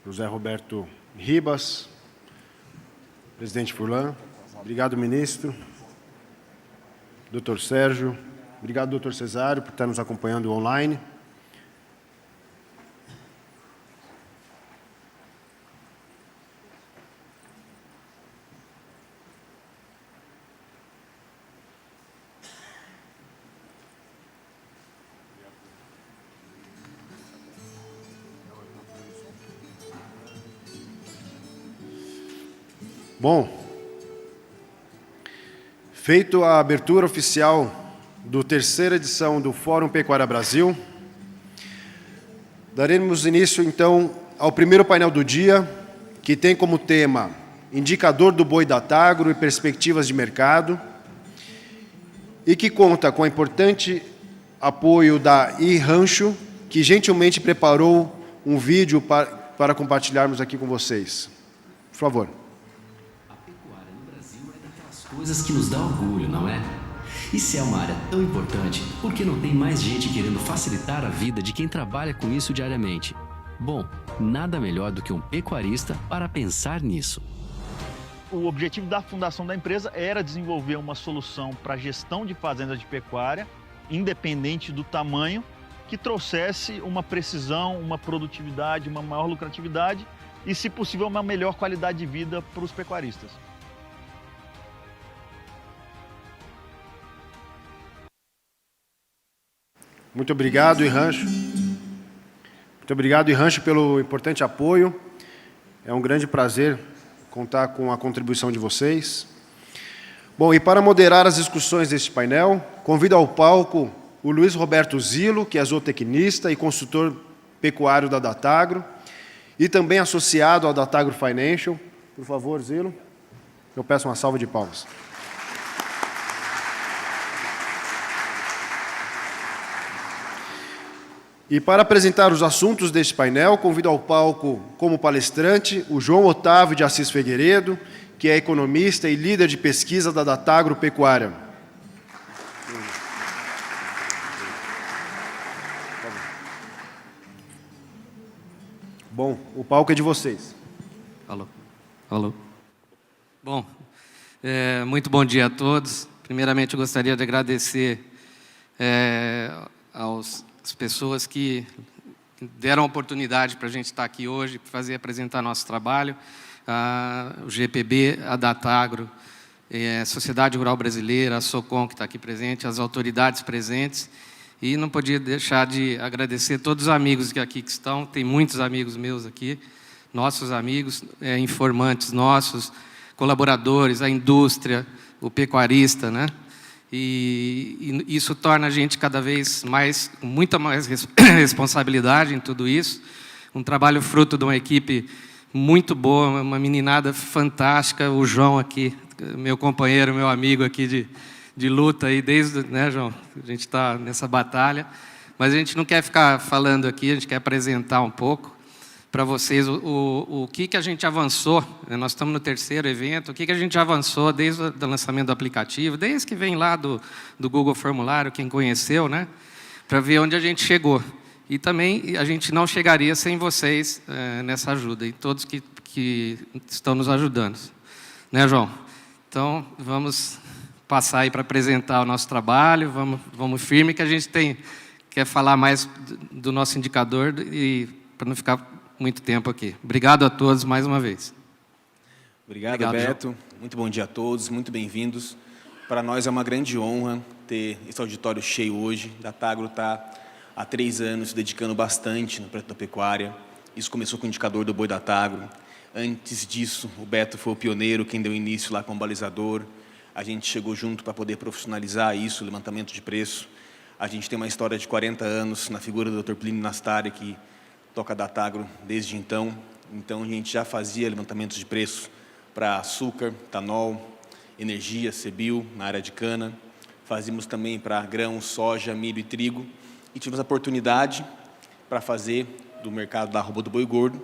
José Roberto Ribas, presidente Furlan. Obrigado, ministro. Doutor Sérgio. Obrigado, doutor Cesário, por estar nos acompanhando online. Bom, feito a abertura oficial da terceira edição do Fórum Pecuária Brasil, daremos início, então, ao primeiro painel do dia, que tem como tema Indicador do Boi da Tagro e Perspectivas de Mercado, e que conta com o importante apoio da iRancho, que gentilmente preparou um vídeo para compartilharmos aqui com vocês. Por favor. Coisas que nos dá orgulho, não é? E se é uma área tão importante, por que não tem mais gente querendo facilitar a vida de quem trabalha com isso diariamente? Bom, nada melhor do que um pecuarista para pensar nisso. O objetivo da fundação da empresa era desenvolver uma solução para a gestão de fazendas de pecuária, independente do tamanho, que trouxesse uma precisão, uma produtividade, uma maior lucratividade e, se possível, uma melhor qualidade de vida para os pecuaristas. Muito obrigado, iRancho. Muito obrigado, iRancho, pelo importante apoio. É um grande prazer contar com a contribuição de vocês. Bom, e para moderar as discussões deste painel, convido ao palco o Luiz Roberto Zilo, que é zootecnista e consultor pecuário da Datagro, e também associado ao Datagro Financial. Por favor, Zilo, eu peço uma salva de palmas. E para apresentar os assuntos deste painel, convido ao palco como palestrante o João Otávio de Assis Figueiredo, que é economista e líder de pesquisa da Datagro Pecuária. Bom, o palco é de vocês. Alô. Alô. Bom, muito bom dia a todos. Primeiramente, eu gostaria de agradecer às pessoas que deram a oportunidade para a gente estar aqui hoje, para apresentar nosso trabalho, o GPB, a Datagro, a Sociedade Rural Brasileira, a SOCOM, que está aqui presente, as autoridades presentes, e não podia deixar de agradecer todos os amigos que aqui estão, tem muitos amigos meus aqui, nossos amigos, informantes nossos, colaboradores, a indústria, o pecuarista, né? E isso torna a gente cada vez mais, com muita mais responsabilidade em tudo isso. Um trabalho fruto de uma equipe muito boa, uma meninada fantástica, o João aqui, meu companheiro, meu amigo aqui de luta, aí desde, né, João? A gente está nessa batalha, mas a gente não quer ficar falando aqui, a gente quer apresentar um pouco para vocês o que a gente avançou. Nós estamos no terceiro evento, o que a gente avançou desde o lançamento do aplicativo, desde que vem lá do Google Formulário, quem conheceu, né, para ver onde a gente chegou. E também a gente não chegaria sem vocês nessa ajuda, e todos que estão nos ajudando. Né, João? Então, vamos passar aí para apresentar o nosso trabalho, vamos firme, que a gente quer falar mais do nosso indicador, e para não ficar muito tempo aqui. Obrigado a todos mais uma vez. Obrigado, Beto. João. Muito bom dia a todos, muito bem-vindos. Para nós é uma grande honra ter esse auditório cheio hoje. A Datagro está há 3 anos se dedicando bastante no projeto da pecuária. Isso começou com o indicador do boi da Datagro. Antes disso, o Beto foi o pioneiro, quem deu início lá com o balizador. A gente chegou junto para poder profissionalizar isso, levantamento de preço. A gente tem uma história de 40 anos na figura do Dr. Plínio Nastari, que toca a Datagro desde então. Então, a gente já fazia levantamentos de preço para açúcar, etanol, energia, CBIO, na área de cana. Fazíamos também para grão, soja, milho e trigo. E tivemos a oportunidade para fazer do mercado da arroba do boi gordo.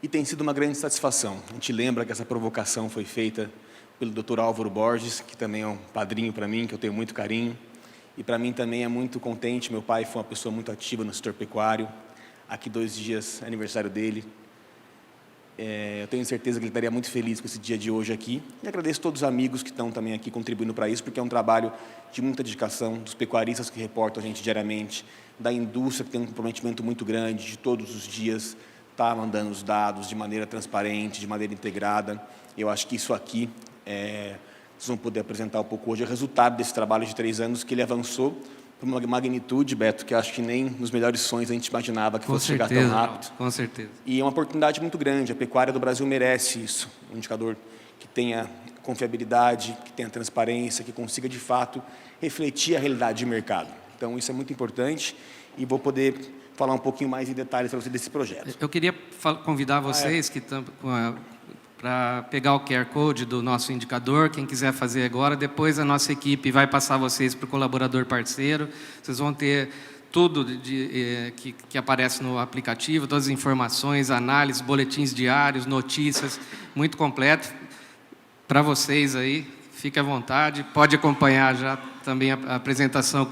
E tem sido uma grande satisfação. A gente lembra que essa provocação foi feita pelo Dr. Álvaro Borges, que também é um padrinho para mim, que eu tenho muito carinho. E para mim também é muito contente. Meu pai foi uma pessoa muito ativa no setor pecuário. Aqui 2 dias, aniversário dele. Eu tenho certeza que ele estaria muito feliz com esse dia de hoje aqui. E agradeço a todos os amigos que estão também aqui contribuindo para isso, porque é um trabalho de muita dedicação, dos pecuaristas que reportam a gente diariamente, da indústria que tem um comprometimento muito grande, de todos os dias estar mandando os dados de maneira transparente, de maneira integrada. Eu acho que isso aqui, vocês vão poder apresentar um pouco hoje, é o resultado desse trabalho de 3 anos, que ele avançou por uma magnitude, Beto, que eu acho que nem nos melhores sonhos a gente imaginava que fosse chegar tão rápido. Com certeza. E é uma oportunidade muito grande. A pecuária do Brasil merece isso. Um indicador que tenha confiabilidade, que tenha transparência, que consiga, de fato, refletir a realidade de mercado. Então, isso é muito importante e vou poder falar um pouquinho mais em detalhes para você desse projeto. Eu queria convidar vocês que estão para pegar o QR Code do nosso indicador, quem quiser fazer agora, depois a nossa equipe vai passar vocês para o colaborador parceiro, vocês vão ter tudo que aparece no aplicativo, todas as informações, análises, boletins diários, notícias, muito completo para vocês aí, fique à vontade, pode acompanhar já também a apresentação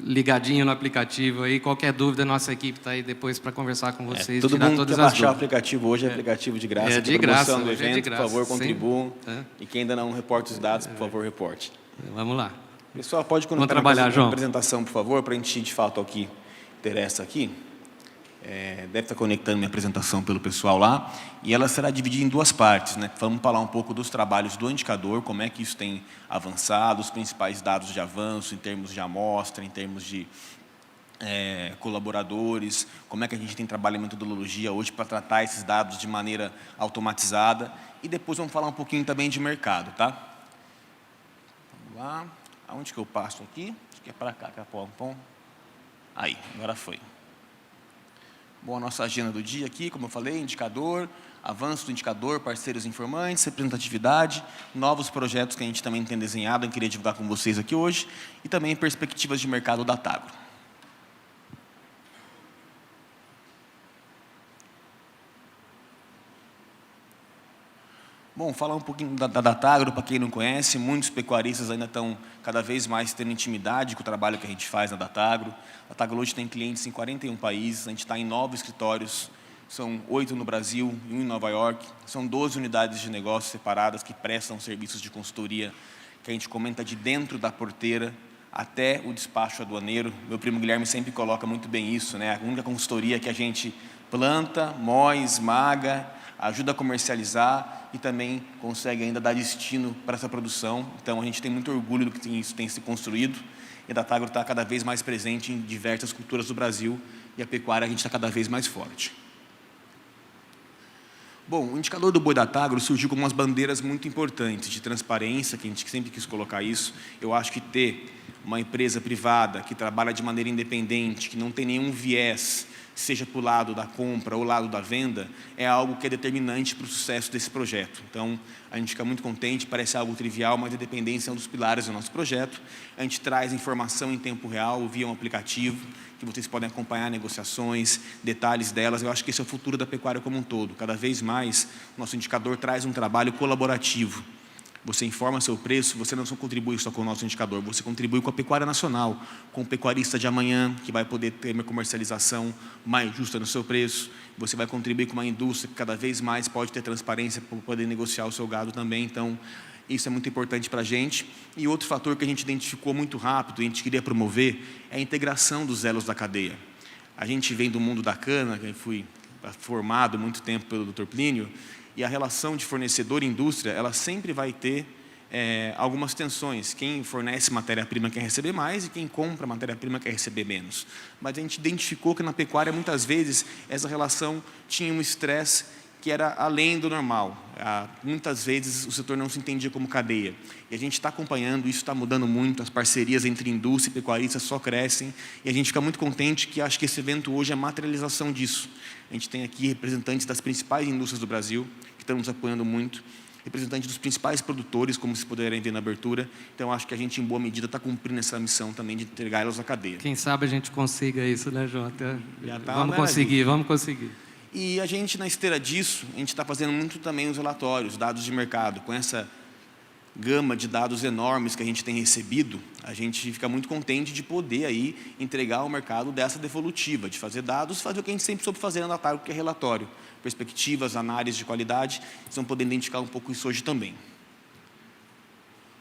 ligadinho no aplicativo aí, qualquer dúvida, nossa equipe está aí depois para conversar com vocês, todo tirar mundo todas que as baixar o dúvidas. aplicativo hoje, é aplicativo de graça, de graça, do evento, de graça, por favor, contribuam. sim. E quem ainda não reporta os dados, por favor, reporte. Vamos lá. Pessoal, pode Vamos conectar trabalhar, a João. apresentação, por favor, para a gente ir, de fato, ao que interessa aqui. Deve estar conectando minha apresentação pelo pessoal lá, e ela será dividida em 2 partes, né? Vamos falar um pouco dos trabalhos do indicador, como é que isso tem avançado, os principais dados de avanço em termos de amostra, em termos de colaboradores, como é que a gente tem trabalho em metodologia hoje para tratar esses dados de maneira automatizada, e depois vamos falar um pouquinho também de mercado, tá? Vamos lá, aonde que eu passo aqui? Acho que é para cá, Capão. Aí, agora foi. Bom, a nossa agenda do dia aqui, como eu falei, indicador, avanço do indicador, parceiros informantes, representatividade, novos projetos que a gente também tem desenhado, eu queria divulgar com vocês aqui hoje, e também perspectivas de mercado da Tagro. Bom, falar um pouquinho da Datagro, para quem não conhece, muitos pecuaristas ainda estão cada vez mais tendo intimidade com o trabalho que a gente faz na Datagro. A Datagro hoje tem clientes em 41 países, a gente está em 9 escritórios, são 8 no Brasil e 1 em Nova York. São 12 unidades de negócio separadas que prestam serviços de consultoria, que a gente comenta de dentro da porteira até o despacho aduaneiro. Meu primo Guilherme sempre coloca muito bem isso, né? A única consultoria que a gente planta, moe, esmaga, ajuda a comercializar e também consegue ainda dar destino para essa produção. Então, a gente tem muito orgulho do que isso tem se construído. E a Datagro está cada vez mais presente em diversas culturas do Brasil e a pecuária a gente está cada vez mais forte. Bom, o indicador do boi da Datagro surgiu como umas bandeiras muito importantes de transparência, que a gente sempre quis colocar isso. Eu acho que ter uma empresa privada que trabalha de maneira independente, que não tem nenhum viés, seja para o lado da compra ou lado da venda, é algo que é determinante para o sucesso desse projeto. Então, a gente fica muito contente, parece algo trivial, mas a independência é um dos pilares do nosso projeto. A gente traz informação em tempo real, via um aplicativo, que vocês podem acompanhar negociações, detalhes delas. Eu acho que esse é o futuro da pecuária como um todo. Cada vez mais, o nosso indicador traz um trabalho colaborativo. Você informa seu preço, você não só contribui só com o nosso indicador, você contribui com a pecuária nacional, com o pecuarista de amanhã, que vai poder ter uma comercialização mais justa no seu preço. Você vai contribuir com uma indústria que cada vez mais pode ter transparência para poder negociar o seu gado também. Então, isso é muito importante para a gente. E outro fator que a gente identificou muito rápido e a gente queria promover é a integração dos elos da cadeia. A gente vem do mundo da cana, que eu fui formado muito tempo pelo Dr. Plínio, e a relação de fornecedor e indústria, ela sempre vai ter algumas tensões. Quem fornece matéria-prima quer receber mais e quem compra matéria-prima quer receber menos. Mas a gente identificou que na pecuária, muitas vezes, essa relação tinha um estresse que era além do normal. Muitas vezes o setor não se entendia como cadeia. E a gente está acompanhando, isso está mudando muito, as parcerias entre indústria e pecuaristas só crescem, e a gente fica muito contente que acho que esse evento hoje é a materialização disso. A gente tem aqui representantes das principais indústrias do Brasil, que estão nos apoiando muito, representantes dos principais produtores, como vocês puderem ver na abertura. Então, acho que a gente, em boa medida, está cumprindo essa missão também de entregar elas à cadeia. Quem sabe a gente consiga isso, né, João? Vamos conseguir. E a gente, na esteira disso, a gente está fazendo muito também os relatórios, dados de mercado, com essa gama de dados enormes que a gente tem recebido, a gente fica muito contente de poder aí entregar ao mercado dessa devolutiva, de fazer dados, fazer o que a gente sempre soube fazer na Datargo, que é relatório, perspectivas, análises de qualidade. Vocês vão poder identificar um pouco isso hoje também.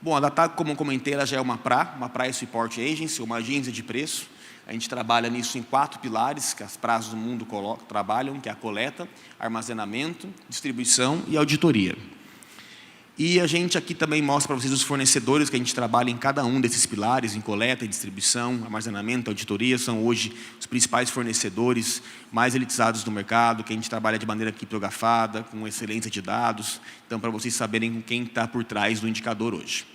Bom, a Datargo, como eu comentei, ela já é uma Price Report Agency, uma agência de preço. A gente trabalha nisso em 4 pilares, que as PRAs do mundo trabalham, que é a coleta, armazenamento, distribuição e auditoria. E a gente aqui também mostra para vocês os fornecedores que a gente trabalha em cada um desses pilares, em coleta, distribuição, armazenamento, auditoria. São hoje os principais fornecedores mais elitizados do mercado, que a gente trabalha de maneira criptografada, com excelência de dados. Então, para vocês saberem quem está por trás do indicador hoje.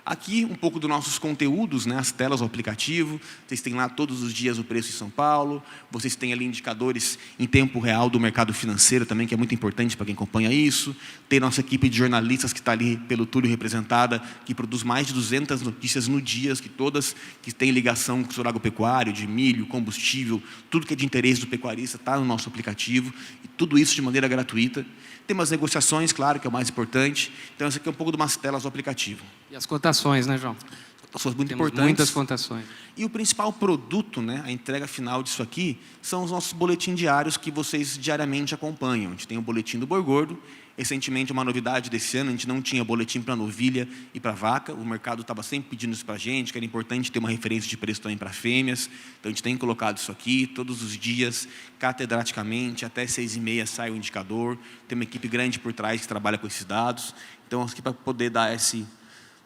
Aqui, um pouco dos nossos conteúdos, né, as telas do aplicativo. Vocês têm lá todos os dias o preço em São Paulo. Vocês têm ali indicadores em tempo real do mercado financeiro também, que é muito importante para quem acompanha isso. Tem nossa equipe de jornalistas que está ali pelo Túlio representada, que produz mais de 200 notícias no dia, que todas que têm ligação com o setor agropecuário, de milho, combustível, tudo que é de interesse do pecuarista está no nosso aplicativo. E tudo isso de maneira gratuita. Tem umas negociações, claro, que é o mais importante. Então, essa aqui é um pouco de umas telas do aplicativo. E as cotações, né, João? Cotações muito Temos importantes. muitas cotações. E o principal produto, né, a entrega final disso aqui, são os nossos boletins diários que vocês diariamente acompanham. A gente tem o boletim do boi gordo. Recentemente, uma novidade desse ano, a gente não tinha boletim para novilha e para vaca. O mercado estava sempre pedindo isso para a gente, que era importante ter uma referência de preço também para fêmeas. Então, a gente tem colocado isso aqui todos os dias, catedraticamente, até 6h30 sai o indicador. Tem uma equipe grande por trás que trabalha com esses dados. Então, aqui para poder dar esse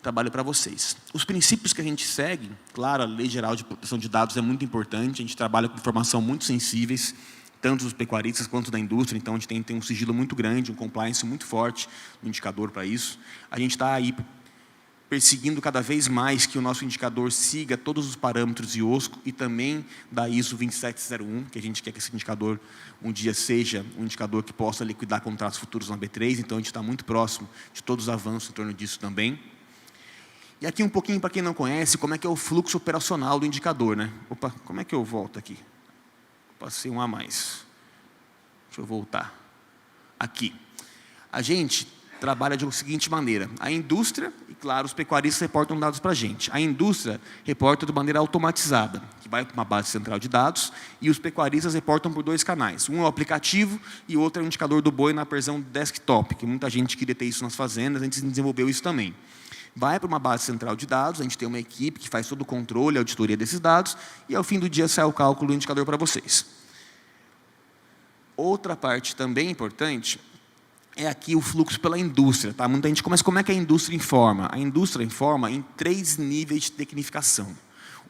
trabalho para vocês. Os princípios que a gente segue, claro, a Lei Geral de Proteção de Dados é muito importante. A gente trabalha com informação muito sensíveis, tanto dos pecuaristas quanto da indústria. Então, a gente tem um sigilo muito grande, um compliance muito forte, um indicador para isso. A gente está aí perseguindo cada vez mais que o nosso indicador siga todos os parâmetros IOSCO e também da ISO 27001, que a gente quer que esse indicador um dia seja um indicador que possa liquidar contratos futuros na B3. Então, a gente está muito próximo de todos os avanços em torno disso também. E aqui um pouquinho, para quem não conhece, como é que é o fluxo operacional do indicador, né? Opa, como é que eu volto aqui? Passei um a mais. Deixa eu voltar. Aqui. A gente trabalha de seguinte maneira. A indústria, e claro, os pecuaristas reportam dados para a gente. A indústria reporta de maneira automatizada, que vai para uma base central de dados, e os pecuaristas reportam por 2 canais. Um é o aplicativo e o outro é o indicador do boi na versão desktop, que muita gente queria ter isso nas fazendas, a gente desenvolveu isso também. Vai para uma base central de dados, a gente tem uma equipe que faz todo o controle, a auditoria desses dados, e ao fim do dia sai o cálculo do indicador para vocês. Outra parte também importante é aqui o fluxo pela indústria. Tá? Muita gente começa, como é que a indústria informa? A indústria informa em 3 níveis de tecnificação.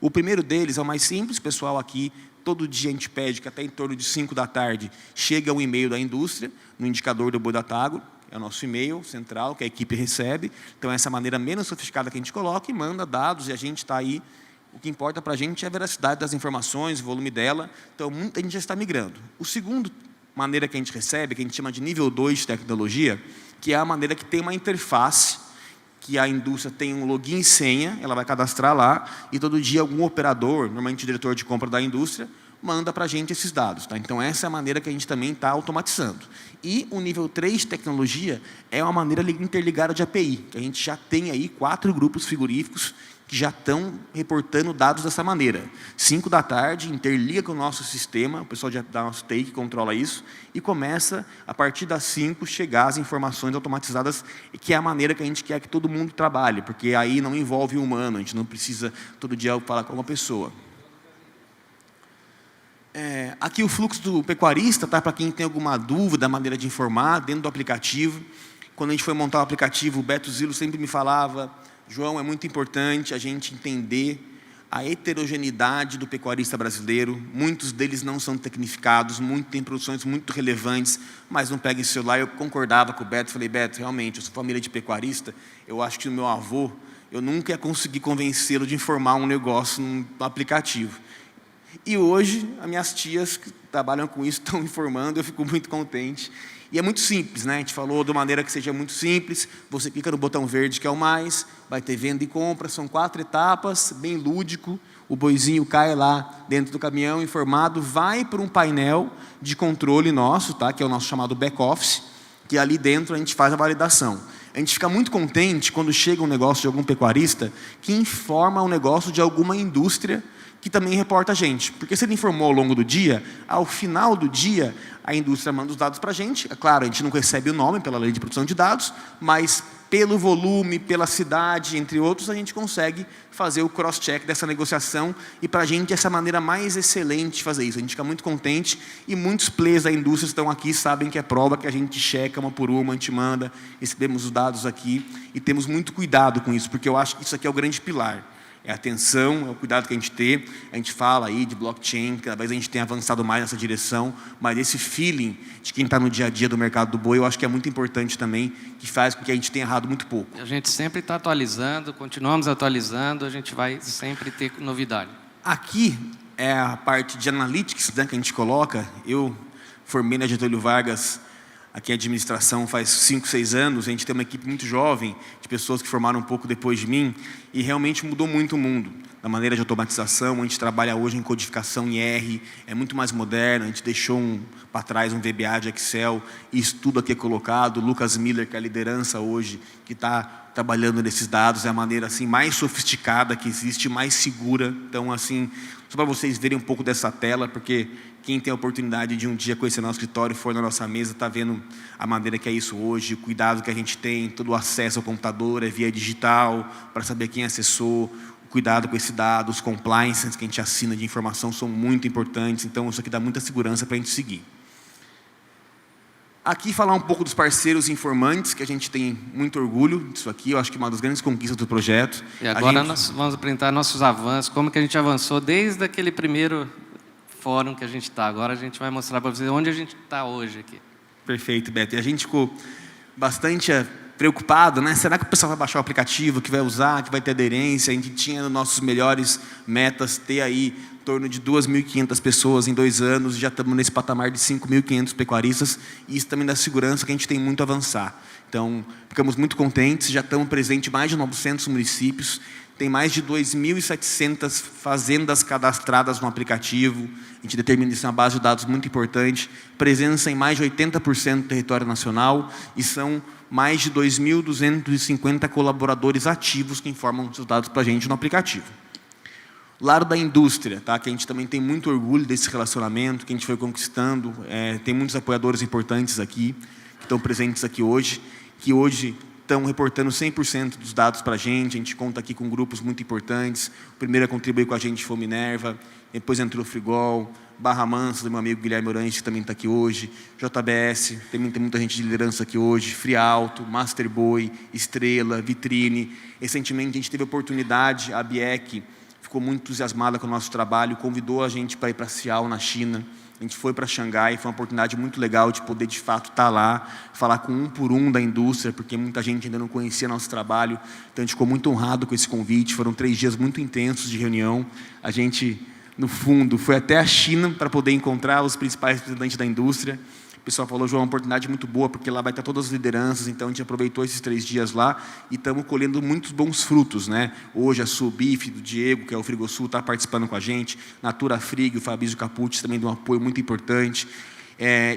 O primeiro deles é o mais simples, pessoal, aqui, todo dia a gente pede que até em torno de 5 da tarde chega um e-mail da indústria, no indicador do boi Datargo. É o nosso e-mail central, que a equipe recebe. Então, essa é a maneira menos sofisticada que a gente coloca e manda dados, e a gente está aí. O que importa para a gente é a veracidade das informações, o volume dela. Então, muita gente já está migrando. O segundo maneira que a gente recebe, que a gente chama de nível 2 de tecnologia, que é a maneira que tem uma interface, que a indústria tem um login e senha, ela vai cadastrar lá, e todo dia algum operador, normalmente o diretor de compra da indústria, manda para a gente esses dados. Tá? Então, essa é a maneira que a gente também está automatizando. E o nível 3 de tecnologia é uma maneira interligada de API, que a gente já tem aí 4 grupos frigoríficos que já estão reportando dados dessa maneira. 5 da tarde, interliga com o nosso sistema, o pessoal já dá nosso take, controla isso, e começa, a partir das 5, chegar as informações automatizadas, que é a maneira que a gente quer que todo mundo trabalhe, porque aí não envolve o humano, a gente não precisa todo dia falar com uma pessoa. Aqui o fluxo do pecuarista, tá? Para quem tem alguma dúvida da maneira de informar, dentro do aplicativo. Quando a gente foi montar o aplicativo, o Beto Zilo sempre me falava, João, é muito importante a gente entender a heterogeneidade do pecuarista brasileiro. Muitos deles não são tecnificados, muitos têm produções muito relevantes, mas não pegam esse celular. Eu concordava com o Beto, falei, Beto, realmente, eu sou família de pecuarista, eu acho que o meu avô, eu nunca ia conseguir convencê-lo de informar um negócio no aplicativo. E hoje, as minhas tias que trabalham com isso estão informando, eu fico muito contente. E é muito simples, né? A gente falou de uma maneira que seja muito simples, você clica no botão verde, que é o mais, vai ter venda e compra, são 4 etapas, bem lúdico, o boizinho cai lá dentro do caminhão, informado, vai para um painel de controle nosso, tá? Que é o nosso chamado back-office, que ali dentro a gente faz a validação. A gente fica muito contente quando chega um negócio de algum pecuarista que informa o negócio de alguma indústria que também reporta a gente. Porque se ele informou ao longo do dia, ao final do dia, a indústria manda os dados para a gente. É claro, a gente não recebe o nome pela lei de proteção de dados, mas pelo volume, pela cidade, entre outros, a gente consegue fazer o cross-check dessa negociação. E para a gente, essa é a maneira mais excelente de fazer isso. A gente fica muito contente e muitos players da indústria estão aqui, sabem que é prova que a gente checa uma por uma, a gente manda, recebemos os dados aqui e temos muito cuidado com isso, porque eu acho que isso aqui é o grande pilar. É a atenção, é o cuidado que a gente tem. A gente fala aí de blockchain, cada vez a gente tem avançado mais nessa direção, mas esse feeling de quem está no dia a dia do mercado do boi, eu acho que é muito importante também, que faz com que a gente tenha errado muito pouco. A gente sempre está atualizando, continuamos atualizando, a gente vai sempre ter novidade. Aqui é a parte de analytics, né, que a gente coloca. Eu formei na Getúlio Vargas, aqui a administração faz 5, 6 anos, a gente tem uma equipe muito jovem, de pessoas que formaram um pouco depois de mim, e realmente mudou muito o mundo. Da maneira de automatização, a gente trabalha hoje em codificação em R, é muito mais moderno, a gente deixou para trás um VBA de Excel, e isso tudo aqui é colocado. O Lucas Miller, que é a liderança hoje, que está trabalhando nesses dados, é a maneira assim, mais sofisticada que existe, mais segura. Então, assim, só para vocês verem um pouco dessa tela, porque quem tem a oportunidade de um dia conhecer nosso escritório, for na nossa mesa, está vendo a maneira que é isso hoje, o cuidado que a gente tem, todo o acesso ao computador é via digital, para saber quem acessou, o cuidado com esse dado, os compliances que a gente assina de informação são muito importantes, então isso aqui dá muita segurança para a gente seguir. Aqui falar um pouco dos parceiros informantes, que a gente tem muito orgulho disso aqui, eu acho que é uma das grandes conquistas do projeto. E agora nós vamos apresentar nossos avanços, como que a gente avançou desde aquele primeiro fórum que a gente está. Agora a gente vai mostrar para vocês onde a gente está hoje aqui. Perfeito, Beto. E a gente ficou bastante preocupado, né? Será que o pessoal vai baixar o aplicativo, que vai usar, que vai ter aderência? A gente tinha nos nossos melhores metas ter aí em torno de 2.500 pessoas em 2 anos, já estamos nesse patamar de 5.500 pecuaristas, e isso também dá segurança que a gente tem muito a avançar. Então, ficamos muito contentes, já estamos presentes em mais de 900 municípios, tem mais de 2.700 fazendas cadastradas no aplicativo, a gente determina isso em uma base de dados muito importante, presença em mais de 80% do território nacional, e são mais de 2.250 colaboradores ativos que informam os dados para a gente no aplicativo. Lado da indústria, tá? Que a gente também tem muito orgulho desse relacionamento que a gente foi conquistando, tem muitos apoiadores importantes aqui, que estão presentes aqui hoje, que hoje estão reportando 100% dos dados para a gente conta aqui com grupos muito importantes. O primeiro a contribuir com a gente foi o Minerva, depois entrou o Frigol, Barra Mansa, do meu amigo Guilherme Orange, que também está aqui hoje, JBS, também tem muita gente de liderança aqui hoje, Frialto, Master Boi, Estrela, Vitrine. Recentemente a gente teve a oportunidade, a BIEC ficou muito entusiasmada com o nosso trabalho, convidou a gente para ir para Sial, na China. A gente foi para Xangai, foi uma oportunidade muito legal de poder, de fato, estar lá, falar com um por um da indústria, porque muita gente ainda não conhecia nosso trabalho. Então, a gente ficou muito honrado com esse convite. Foram 3 dias muito intensos de reunião. A gente, no fundo, foi até a China para poder encontrar os principais representantes da indústria. O pessoal falou, João, é uma oportunidade muito boa, porque lá vai estar todas as lideranças, então a gente aproveitou esses 3 dias lá e estamos colhendo muitos bons frutos, né? Hoje a Subif, do Diego, que é o Frigosul, está participando com a gente, Natura Frig, o Fabrício Capucci também deu um apoio muito importante,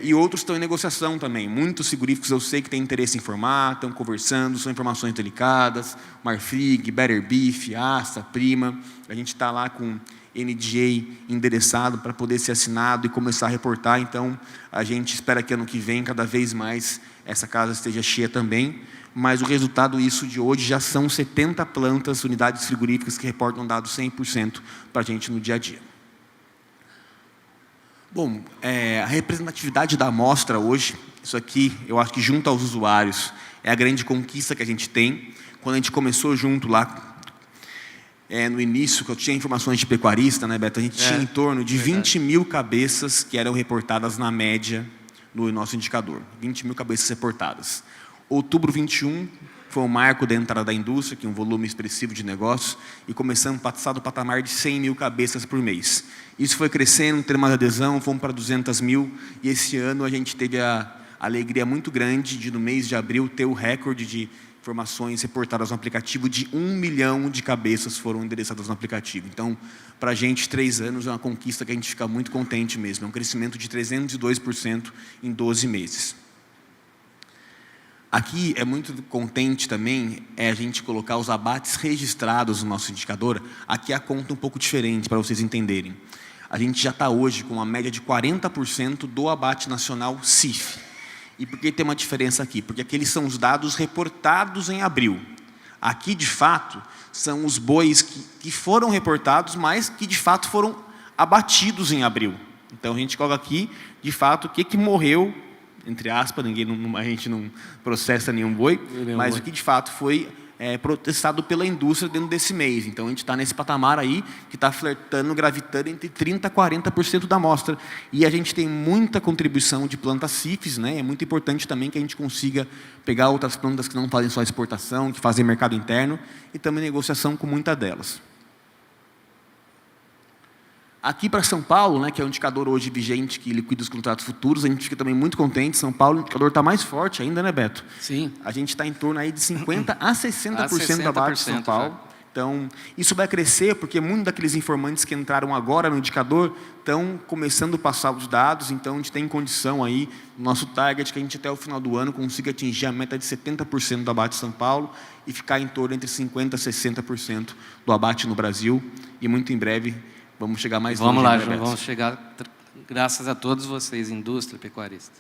e outros estão em negociação também, muitos frigoríficos eu sei que têm interesse em informar, estão conversando, são informações delicadas, Marfrig, Better Beef, Asta, Prima, a gente está lá com NDA endereçado para poder ser assinado e começar a reportar. Então, a gente espera que ano que vem, cada vez mais, essa casa esteja cheia também. Mas o resultado disso de hoje já são 70 plantas, unidades frigoríficas que reportam dados 100% para a gente no dia a dia. Bom, a representatividade da amostra hoje, isso aqui, eu acho que junto aos usuários, é a grande conquista que a gente tem. Quando a gente começou junto lá, no início, que eu tinha informações de pecuarista, né, Beto? A gente tinha em torno de 20 mil cabeças que eram reportadas na média no nosso indicador. 20 mil cabeças reportadas. Outubro 21 foi o marco da entrada da indústria, que é um volume expressivo de negócios, e começamos a passar do patamar de 100 mil cabeças por mês. Isso foi crescendo, tendo uma adesão, fomos para 200 mil, e esse ano a gente teve a alegria muito grande de, no mês de abril, ter o recorde de informações reportadas no aplicativo de 1 milhão de cabeças foram endereçadas no aplicativo. Então, para a gente, 3 anos é uma conquista que a gente fica muito contente mesmo. É um crescimento de 302% em 12 meses. Aqui é muito contente também a gente colocar os abates registrados no nosso indicador. Aqui a conta é um pouco diferente, para vocês entenderem. A gente já está hoje com uma média de 40% do abate nacional CIF. E por que tem uma diferença aqui? Porque aqueles são os dados reportados em abril. Aqui, de fato, são os bois que foram reportados, mas que, de fato, foram abatidos em abril. Então, a gente coloca aqui, de fato, o que morreu, entre aspas, a gente não processa nenhum boi, mas o que, de fato, foi protestado pela indústria dentro desse mês. Então, a gente está nesse patamar aí, que está flertando, gravitando entre 30% a 40% da amostra. E a gente tem muita contribuição de plantas CIFs, né? É muito importante também que a gente consiga pegar outras plantas que não fazem só exportação, que fazem mercado interno, e também negociação com muitas delas. Aqui para São Paulo, né, que é o indicador hoje vigente que liquida os contratos futuros, a gente fica também muito contente. São Paulo, o indicador está mais forte ainda, né, Beto? Sim. A gente está em torno aí de 50% a 60% abaixo de São Paulo. Já. Então, isso vai crescer porque muitos daqueles informantes que entraram agora no indicador estão começando a passar os dados. Então, a gente tem condição aí, no nosso target, que a gente até o final do ano consiga atingir a meta de 70% do abate de São Paulo e ficar em torno entre 50% a 60% do abate no Brasil. E muito em breve vamos chegar mais longe. Vamos lá, João, vamos chegar, graças a todos vocês, indústria, pecuarista.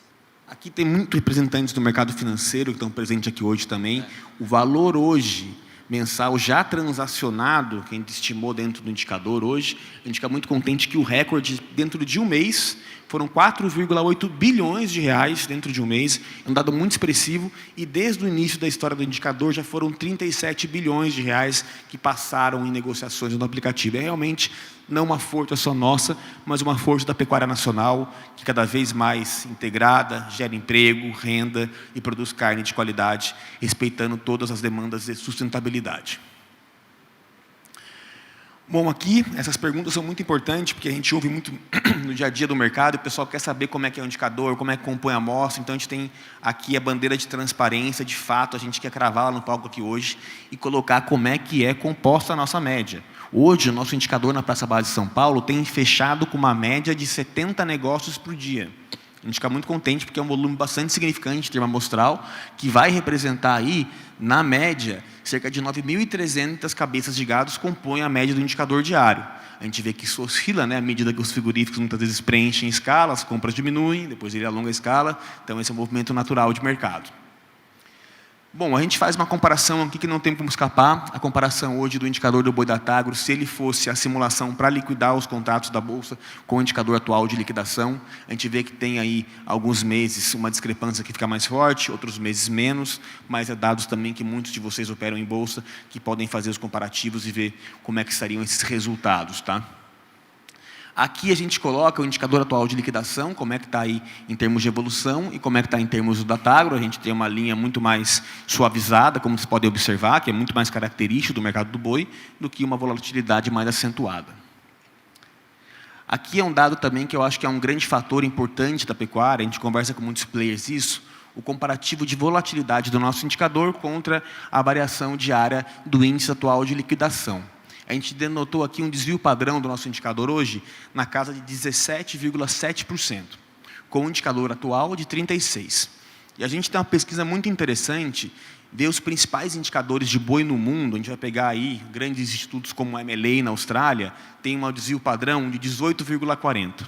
Aqui tem muitos representantes do mercado financeiro que estão presentes aqui hoje também. O valor hoje, mensal, já transacionado, que a gente estimou dentro do indicador hoje, a gente fica muito contente que o recorde, dentro de um mês, foram 4,8 bilhões de reais dentro de um mês, é um dado muito expressivo, e desde o início da história do indicador já foram 37 bilhões de reais que passaram em negociações no aplicativo. É realmente não uma força só nossa, mas uma força da pecuária nacional, que cada vez mais integrada, gera emprego, renda e produz carne de qualidade, respeitando todas as demandas de sustentabilidade. Bom, aqui, essas perguntas são muito importantes, porque a gente ouve muito no dia a dia do mercado, e o pessoal quer saber como é que é o indicador, como é que compõe a amostra. Então, a gente tem aqui a bandeira de transparência, de fato, a gente quer cravar lá no palco aqui hoje e colocar como é que é composta a nossa média. Hoje, o nosso indicador na Praça Base de São Paulo tem fechado com uma média de 70 negócios por dia. A gente fica muito contente, porque é um volume bastante significante de termo amostral, que vai representar aí, na média, cerca de 9.300 cabeças de gados compõem a média do indicador diário. A gente vê que isso oscila, né, à medida que os frigoríficos muitas vezes preenchem escala, as compras diminuem, depois ele alonga a escala, então esse é um movimento natural de mercado. Bom, a gente faz uma comparação aqui que não tem como escapar, a comparação hoje do indicador do boi da Tagro, se ele fosse a simulação para liquidar os contratos da Bolsa com o indicador atual de liquidação. A gente vê que tem aí alguns meses uma discrepância que fica mais forte, outros meses menos, mas é dados também que muitos de vocês operam em Bolsa, que podem fazer os comparativos e ver como é que seriam esses resultados, tá? Aqui a gente coloca o indicador atual de liquidação, como é que está aí em termos de evolução e como é que está em termos do Datagro. A gente tem uma linha muito mais suavizada, como vocês podem observar, que é muito mais característico do mercado do boi, do que uma volatilidade mais acentuada. Aqui é um dado também que eu acho que é um grande fator importante da pecuária, a gente conversa com muitos players isso, o comparativo de volatilidade do nosso indicador contra a variação diária do índice atual de liquidação. A gente denotou aqui um desvio padrão do nosso indicador hoje na casa de 17,7%, com o indicador atual de 36%. E a gente tem uma pesquisa muito interessante, ver os principais indicadores de boi no mundo. A gente vai pegar aí grandes institutos como a MLA na Austrália, tem um desvio padrão de 18,40%.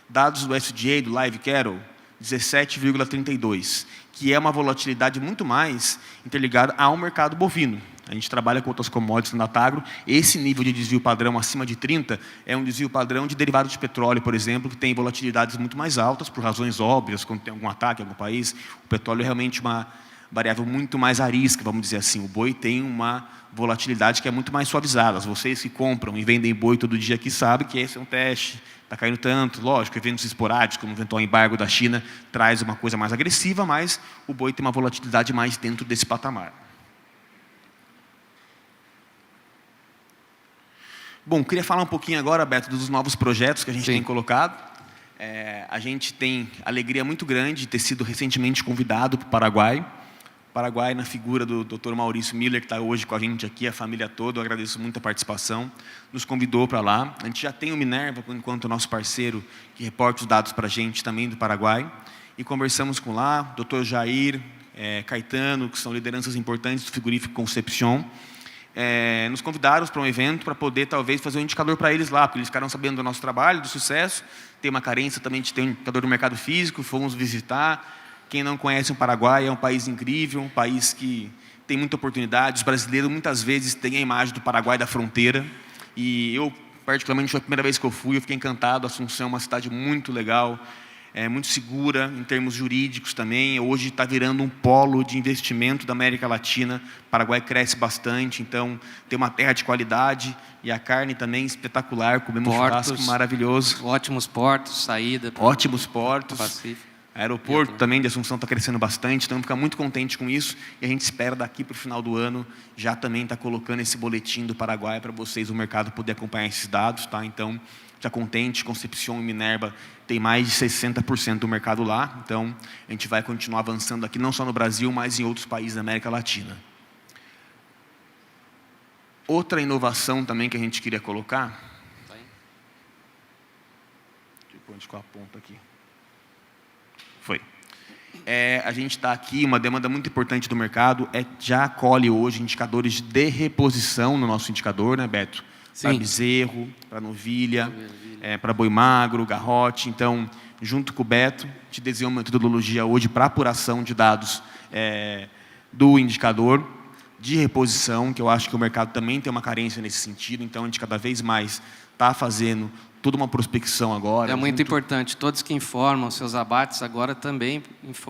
Dados do SDA, do Live Cattle, 17,32%, que é uma volatilidade muito mais interligada ao mercado bovino. A gente trabalha com outras commodities na Datagro. Esse nível de desvio padrão acima de 30 é um desvio padrão de derivados de petróleo, por exemplo, que tem volatilidades muito mais altas, por razões óbvias, quando tem algum ataque em algum país. O petróleo é realmente uma variável muito mais arisca, vamos dizer assim. O boi tem uma volatilidade que é muito mais suavizada. Vocês que compram e vendem boi todo dia aqui sabem que esse é um teste, está caindo tanto. Lógico, eventos esporádicos, como o eventual embargo da China, traz uma coisa mais agressiva, mas o boi tem uma volatilidade mais dentro desse patamar. Bom, queria falar um pouquinho agora, Beto, dos novos projetos que a gente tem colocado. A gente tem alegria muito grande de ter sido recentemente convidado para o Paraguai. O Paraguai, na figura do Dr. Maurício Miller, que está hoje com a gente aqui, a família toda, eu agradeço muito a participação, nos convidou para lá. A gente já tem o Minerva, enquanto nosso parceiro, que reporta os dados para a gente também do Paraguai. E conversamos com lá, Dr. Jair, Caetano, que são lideranças importantes do frigorífico Concepción, nos convidaram para um evento para poder, talvez, fazer um indicador para eles lá, porque eles ficaram sabendo do nosso trabalho, do sucesso. Tem uma carência também de ter um indicador do mercado físico, fomos visitar. Quem não conhece o Paraguai, é um país incrível, um país que tem muita oportunidade. Os brasileiros, muitas vezes, têm a imagem do Paraguai da fronteira. E eu, particularmente, foi a primeira vez que eu fui, eu fiquei encantado. Assunção é uma cidade muito legal, muito segura em termos jurídicos também. Hoje está virando um polo de investimento da América Latina. O Paraguai cresce bastante, então tem uma terra de qualidade e a carne também espetacular. Comemos churrasco maravilhoso. Ótimos portos, saída. Ótimos portos. Pacífico. Aeroporto também de Assunção está crescendo bastante, então fica muito contente com isso. E a gente espera daqui para o final do ano já também estar colocando esse boletim do Paraguai para vocês, o mercado, poder acompanhar esses dados. Tá? Então, já contente, Concepción e Minerva tem mais de 60% do mercado lá. Então, a gente vai continuar avançando aqui, não só no Brasil, mas em outros países da América Latina. Outra inovação também que a gente queria colocar... Deixa eu onde ficou a ponta aqui. Foi. A gente está aqui, uma demanda muito importante do mercado, já acolhe hoje indicadores de reposição no nosso indicador, né, Beto? Para bezerro, para novilha, para boi magro, garrote. Então, junto com o Beto, te desenhou uma metodologia hoje para apuração de dados do indicador de reposição, que eu acho que o mercado também tem uma carência nesse sentido. Então, a gente cada vez mais está fazendo toda uma prospecção agora. É muito importante, todos que informam seus abates agora também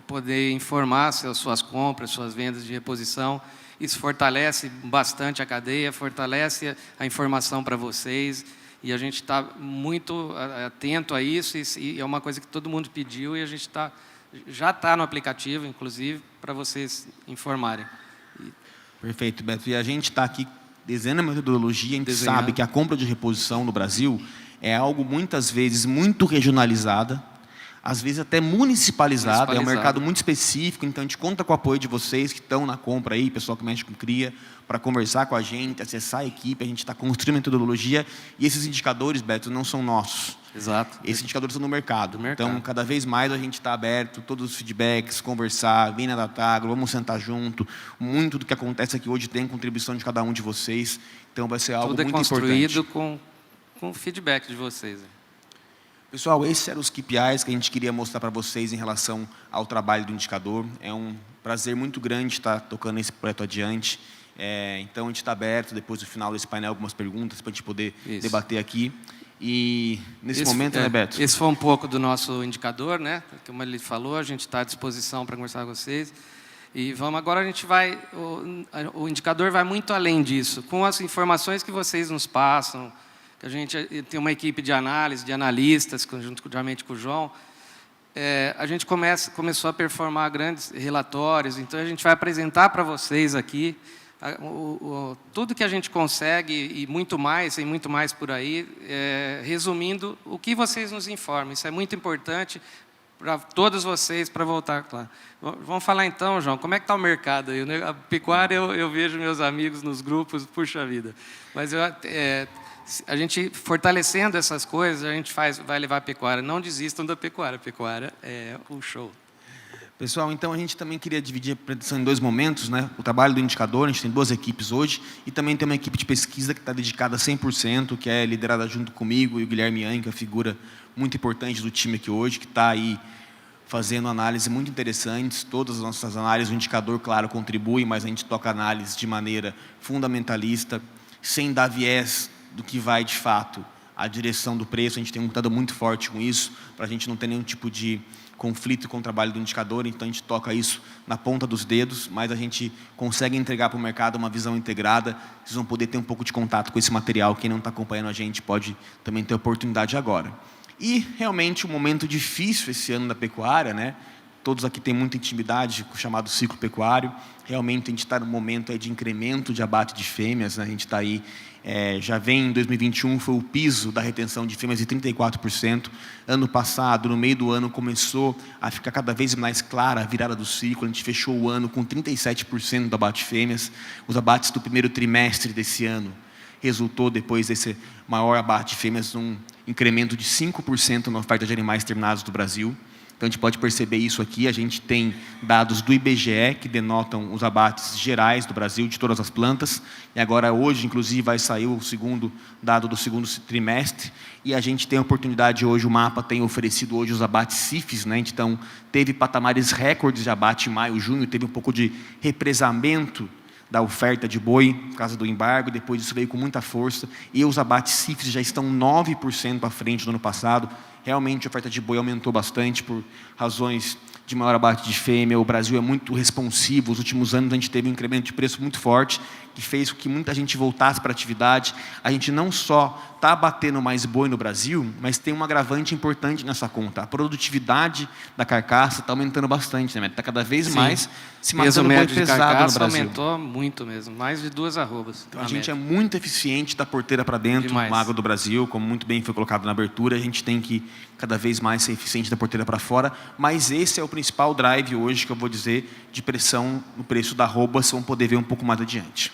poder informar suas compras, suas vendas de reposição. Isso fortalece bastante a cadeia, fortalece a informação para vocês, e a gente está muito atento a isso, e é uma coisa que todo mundo pediu, e a gente já está no aplicativo, inclusive, para vocês informarem. Perfeito, Beto. E a gente está aqui desenhando a metodologia, a gente sabe que a compra de reposição no Brasil é algo, muitas vezes, muito regionalizada, às vezes até municipalizada. É um mercado muito específico, então a gente conta com o apoio de vocês que estão na compra aí, pessoal que mexe com cria, para conversar com a gente, acessar a equipe. A gente está construindo metodologia, e esses indicadores, Beto, não são nossos. Exato. Esses indicadores são do mercado. Então, cada vez mais a gente está aberto, todos os feedbacks, conversar, vem na Datagro, vamos sentar junto. Muito do que acontece aqui hoje tem contribuição de cada um de vocês, então vai ser algo muito importante. Tudo é construído com o feedback de vocês. Pessoal, esses eram os KPIs que a gente queria mostrar para vocês em relação ao trabalho do indicador. É um prazer muito grande estar tocando esse projeto adiante. Então, a gente está aberto, depois do final desse painel, algumas perguntas para a gente poder debater aqui. E, nesse momento, né, Beto? Esse foi um pouco do nosso indicador, né? Como ele falou, a gente está à disposição para conversar com vocês. E agora a gente vai... O indicador vai muito além disso. Com as informações que vocês nos passam, que a gente tem uma equipe de análise, de analistas, juntamente com o João, a gente começou a performar grandes relatórios, então a gente vai apresentar para vocês aqui tudo que a gente consegue e muito mais por aí, resumindo o que vocês nos informam. Isso é muito importante para todos vocês, para voltar lá. Vamos falar então, João, como é que está o mercado aí? A pecuária, eu vejo meus amigos nos grupos, puxa vida. Mas a gente, fortalecendo essas coisas, a gente vai levar a pecuária. Não desistam da pecuária. A pecuária é o show. Pessoal, então a gente também queria dividir a apresentação em dois momentos, né? O trabalho do indicador, a gente tem duas equipes hoje, e também tem uma equipe de pesquisa que está dedicada 100%, que é liderada junto comigo e o Guilherme Yang, que é a figura muito importante do time aqui hoje, que está aí fazendo análises muito interessantes. Todas as nossas análises, o indicador, claro, contribui, mas a gente toca análise de maneira fundamentalista, sem dar viés do que vai, de fato, a direção do preço. A gente tem um cuidado muito forte com isso, para a gente não ter nenhum tipo de conflito com o trabalho do indicador. Então, a gente toca isso na ponta dos dedos, mas a gente consegue entregar para o mercado uma visão integrada. Vocês vão poder ter um pouco de contato com esse material. Quem não está acompanhando a gente pode também ter oportunidade agora. E, realmente, um momento difícil esse ano da pecuária, né? Todos aqui têm muita intimidade com o chamado ciclo pecuário. Realmente, a gente está num momento aí de incremento de abate de fêmeas, né? A gente está aí, já vem em 2021, foi o piso da retenção de fêmeas de 34%. Ano passado, no meio do ano, começou a ficar cada vez mais clara a virada do ciclo. A gente fechou o ano com 37% do abate de fêmeas. Os abates do primeiro trimestre desse ano resultou, depois desse maior abate de fêmeas, num incremento de 5% na oferta de animais terminados do Brasil. Então, a gente pode perceber isso aqui. A gente tem dados do IBGE que denotam os abates gerais do Brasil, de todas as plantas. E agora, hoje, inclusive, vai sair o segundo dado do segundo trimestre. E a gente tem a oportunidade hoje, o mapa tem oferecido hoje os abates CIFES, né? Então, teve patamares recordes de abate em maio, junho, teve um pouco de represamento da oferta de boi, por causa do embargo, depois isso veio com muita força, e os abates CIFES já estão 9% à frente do ano passado. Realmente a oferta de boi aumentou bastante por razões de maior abate de fêmea. O Brasil é muito responsivo, os últimos anos a gente teve um incremento de preço muito forte, que fez com que muita gente voltasse para a atividade. A gente não só está abatendo mais boi no Brasil, mas tem um agravante importante nessa conta. A produtividade da carcaça está aumentando bastante, né? Está cada vez mais se matando boi pesado no Brasil. Aumentou muito mesmo, mais de 2 arrobas. Então, a gente é muito eficiente da porteira para dentro no agro do Brasil, como muito bem foi colocado na abertura. A gente tem que cada vez mais ser eficiente da porteira para fora, mas esse é o principal drive hoje, que eu vou dizer, de pressão no preço da arroba, vocês vão poder ver um pouco mais adiante.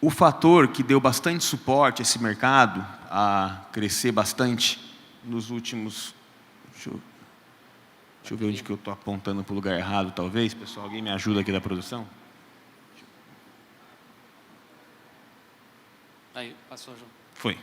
O fator que deu bastante suporte a esse mercado a crescer bastante nos últimos... Deixa eu ver onde que eu estou apontando para o lugar errado, talvez. Pessoal, alguém me ajuda aqui da produção? Aí, passou, João. Foi.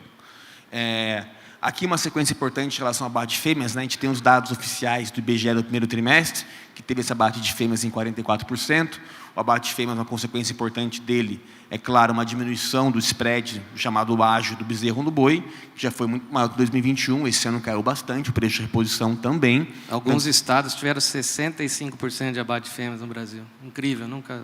Aqui uma sequência importante em relação ao abate de fêmeas, né? A gente tem os dados oficiais do IBGE do primeiro trimestre, que teve esse abate de fêmeas em 44%. O abate de fêmeas, uma consequência importante dele, é claro, uma diminuição do spread, chamado ágio do bezerro no boi, que já foi muito maior que 2021, esse ano caiu bastante, o preço de reposição também. Alguns estados tiveram 65% de abate de fêmeas no Brasil. Incrível, nunca...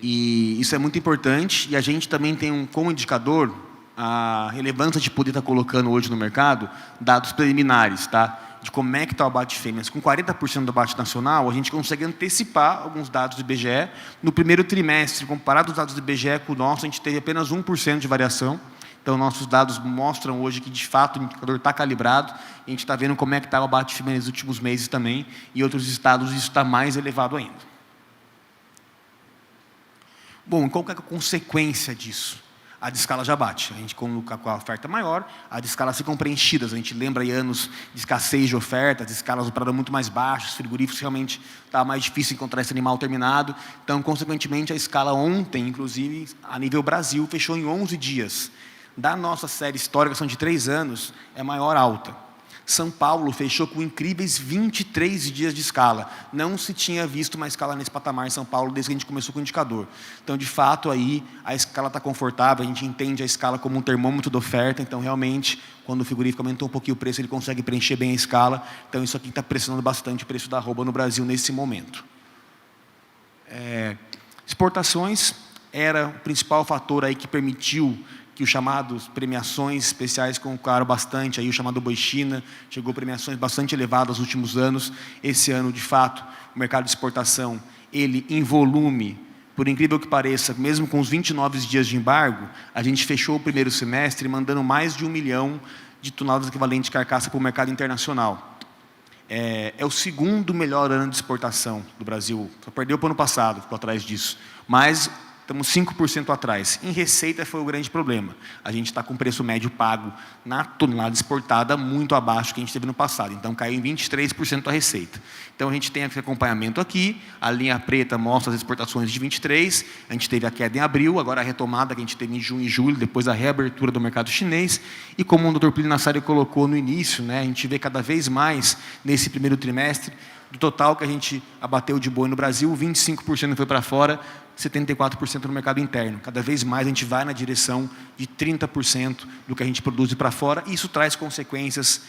E isso é muito importante, e a gente também tem como indicador a relevância de poder estar colocando hoje no mercado dados preliminares, tá? De como é que está o abate de fêmeas. Com 40% do abate nacional, a gente consegue antecipar alguns dados do IBGE. No primeiro trimestre, comparado os dados do IBGE com o nosso, a gente teve apenas 1% de variação. Então, nossos dados mostram hoje que, de fato, o indicador está calibrado. A gente está vendo como é que está o abate de fêmeas nos últimos meses também. E em outros estados, isso está mais elevado ainda. Bom, qual que é a consequência disso? A de escala já bate. A gente, com a oferta maior, as de escalas ficam preenchidas. A gente lembra aí anos de escassez de oferta, de escalas operadas muito mais baixas, frigoríficos realmente estava mais difícil encontrar esse animal terminado. Então, consequentemente, a escala ontem, inclusive, a nível Brasil, fechou em 11 dias. Da nossa série histórica, são de 3 anos, é a maior alta. São Paulo fechou com incríveis 23 dias de escala. Não se tinha visto uma escala nesse patamar em São Paulo desde que a gente começou com o indicador. Então, de fato, aí a escala está confortável, a gente entende a escala como um termômetro da oferta, então, realmente, quando o frigorífico aumentou um pouquinho o preço, ele consegue preencher bem a escala. Então, isso aqui está pressionando bastante o preço da arroba no Brasil nesse momento. Exportações era o principal fator aí que permitiu que os chamados premiações especiais colocaram bastante, aí o chamado Boi China, chegou a premiações bastante elevadas nos últimos anos. Esse ano, de fato, o mercado de exportação, ele em volume, por incrível que pareça, mesmo com os 29 dias de embargo, a gente fechou o primeiro semestre mandando mais de 1 milhão de toneladas equivalentes de carcaça para o mercado internacional. É o segundo melhor ano de exportação do Brasil, só perdeu para o ano passado, ficou atrás disso, mas estamos 5% atrás. Em receita foi o grande problema. A gente está com preço médio pago na tonelada exportada muito abaixo do que a gente teve no passado. Então, caiu em 23% a receita. Então, a gente tem esse acompanhamento aqui. A linha preta mostra as exportações de 23. A gente teve a queda em abril, agora a retomada que a gente teve em junho e julho, depois a reabertura do mercado chinês. E como o Dr. Plínio Nassari colocou no início, né, a gente vê cada vez mais, nesse primeiro trimestre, do total que a gente abateu de boi no Brasil, 25% foi para fora, 74% no mercado interno. Cada vez mais a gente vai na direção de 30% do que a gente produz para fora, e isso traz consequências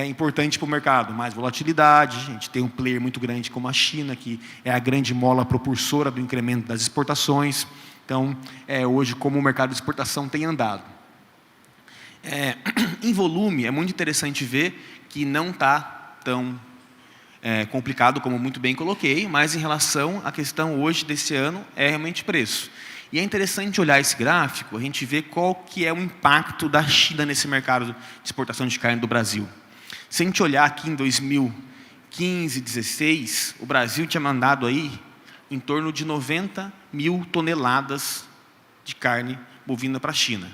importantes para o mercado. Mais volatilidade, a gente tem um player muito grande como a China, que é a grande mola propulsora do incremento das exportações. Então, hoje, como o mercado de exportação tem andado. Em volume, é muito interessante ver que não está tão complicado, como muito bem coloquei, mas em relação à questão hoje desse ano, é realmente preço. E é interessante olhar esse gráfico, a gente vê qual que é o impacto da China nesse mercado de exportação de carne do Brasil. Se a gente olhar aqui em 2015, 2016, o Brasil tinha mandado aí em torno de 90 mil toneladas de carne bovina para a China.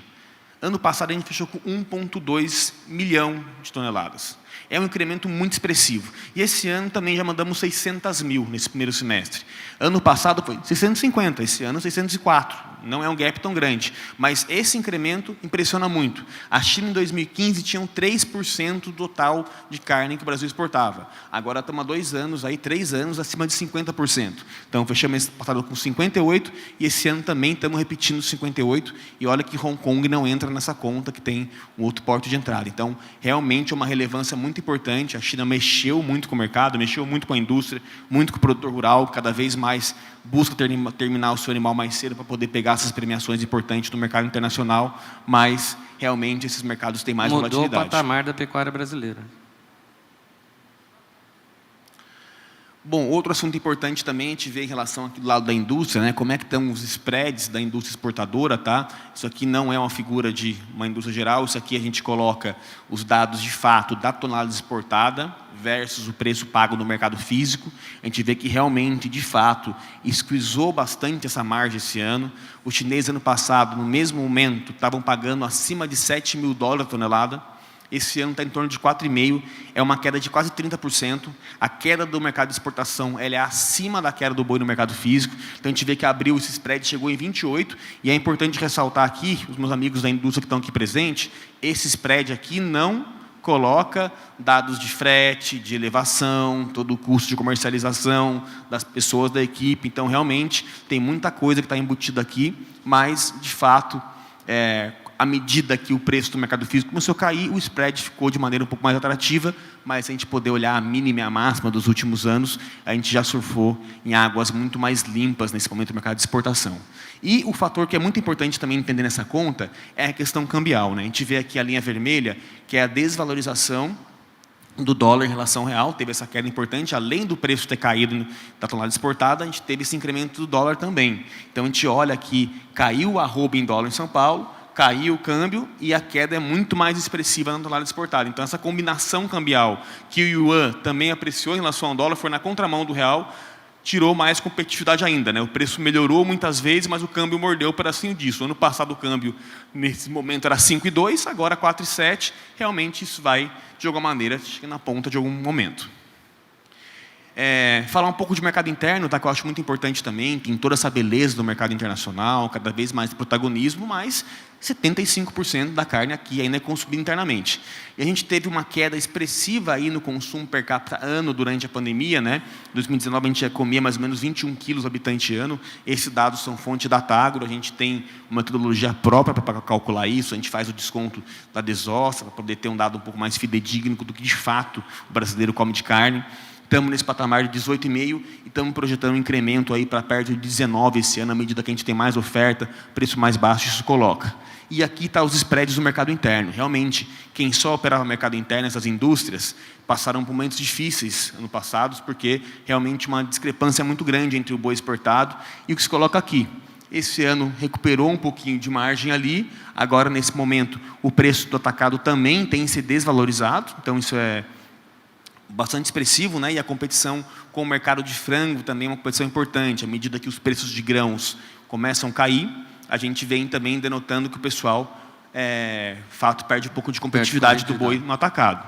Ano passado a gente fechou com 1,2 milhão de toneladas. É um incremento muito expressivo. E esse ano também já mandamos 600 mil nesse primeiro semestre. Ano passado foi 650, esse ano 604. Não é um gap tão grande, mas esse incremento impressiona muito. A China, em 2015, tinha 3% do total de carne que o Brasil exportava. Agora estamos há 2 anos, 3 anos, acima de 50%. Então, fechamos esse passado com 58% e esse ano também estamos repetindo 58%. E olha que Hong Kong não entra nessa conta, que tem um outro porto de entrada. Então, realmente é uma relevância muito importante. A China mexeu muito com o mercado, mexeu muito com a indústria, muito com o produtor rural, cada vez mais busca terminar o seu animal mais cedo para poder pegar essas premiações importantes no mercado internacional, mas realmente esses mercados têm mais volatilidade. Mudou o patamar da pecuária brasileira. Bom, outro assunto importante também a gente vê em relação aqui do lado da indústria, né? Como é que estão os spreads da indústria exportadora, tá? Isso aqui não é uma figura de uma indústria geral, isso aqui a gente coloca os dados de fato da tonelada exportada versus o preço pago no mercado físico. A gente vê que realmente, de fato, squeezou bastante essa margem esse ano. Os chineses, ano passado, no mesmo momento, estavam pagando acima de $7.000 a tonelada. Esse ano está em torno de 4,5%, é uma queda de quase 30%. A queda do mercado de exportação ela é acima da queda do boi no mercado físico. Então, a gente vê que abril esse spread chegou em 28%, e é importante ressaltar aqui, os meus amigos da indústria que estão aqui presentes, esse spread aqui não coloca dados de frete, de elevação, todo o custo de comercialização das pessoas da equipe. Então, realmente, tem muita coisa que está embutida aqui, mas, de fato, à medida que o preço do mercado físico começou a cair, o spread ficou de maneira um pouco mais atrativa, mas se a gente puder olhar a mínima e a máxima dos últimos anos, a gente já surfou em águas muito mais limpas nesse momento do mercado de exportação. E o fator que é muito importante também entender nessa conta é a questão cambial, né? A gente vê aqui a linha vermelha, que é a desvalorização do dólar em relação ao real, teve essa queda importante, além do preço ter caído da tonelada exportada, a gente teve esse incremento do dólar também. Então, a gente olha aqui, caiu o arroba em dólar em São Paulo, caiu o câmbio e a queda é muito mais expressiva na tonelada exportada. Então, essa combinação cambial que o yuan também apreciou em relação ao dólar foi na contramão do real, tirou mais competitividade ainda, né? O preço melhorou muitas vezes, mas o câmbio mordeu um pedacinho disso. Ano passado o câmbio, nesse momento, era 5,2, agora 4,7. Realmente isso vai, de alguma maneira, chegar na ponta de algum momento. Falar um pouco de mercado interno, tá, que eu acho muito importante também, tem toda essa beleza do mercado internacional, cada vez mais protagonismo, mas 75% da carne aqui ainda é consumida internamente. E a gente teve uma queda expressiva aí no consumo per capita ano durante a pandemia, né? Em 2019 a gente comia mais ou menos 21 quilos habitante ano. Esses dados são fonte da Tagro, a gente tem uma metodologia própria para calcular isso, a gente faz o desconto da desossa para poder ter um dado um pouco mais fidedigno do que de fato o brasileiro come de carne. Estamos nesse patamar de 18,5 e estamos projetando um incremento aí para perto de 19 esse ano, à medida que a gente tem mais oferta, preço mais baixo, isso coloca. E aqui está os spreads do mercado interno. Realmente, quem só operava no mercado interno, essas indústrias, passaram por momentos difíceis ano passado, porque realmente uma discrepância muito grande entre o boi exportado e o que se coloca aqui. Esse ano recuperou um pouquinho de margem ali, agora nesse momento o preço do atacado também tem se desvalorizado, então isso é bastante expressivo, né? E a competição com o mercado de frango também é uma competição importante. À medida que os preços de grãos começam a cair, a gente vem também denotando que o pessoal, fato, perde um pouco de competitividade do boi no atacado.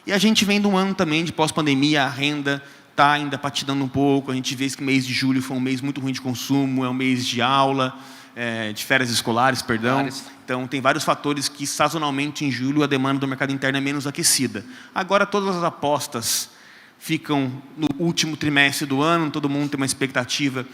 E a gente vem de um ano também de pós-pandemia, a renda está ainda patinando um pouco, a gente vê que o mês de julho foi um mês muito ruim de consumo, é um mês de aula, de férias escolares, perdão. Então, tem vários fatores que, sazonalmente, em julho, a demanda do mercado interno é menos aquecida. Agora, todas as apostas ficam no último trimestre do ano, todo mundo tem uma expectativa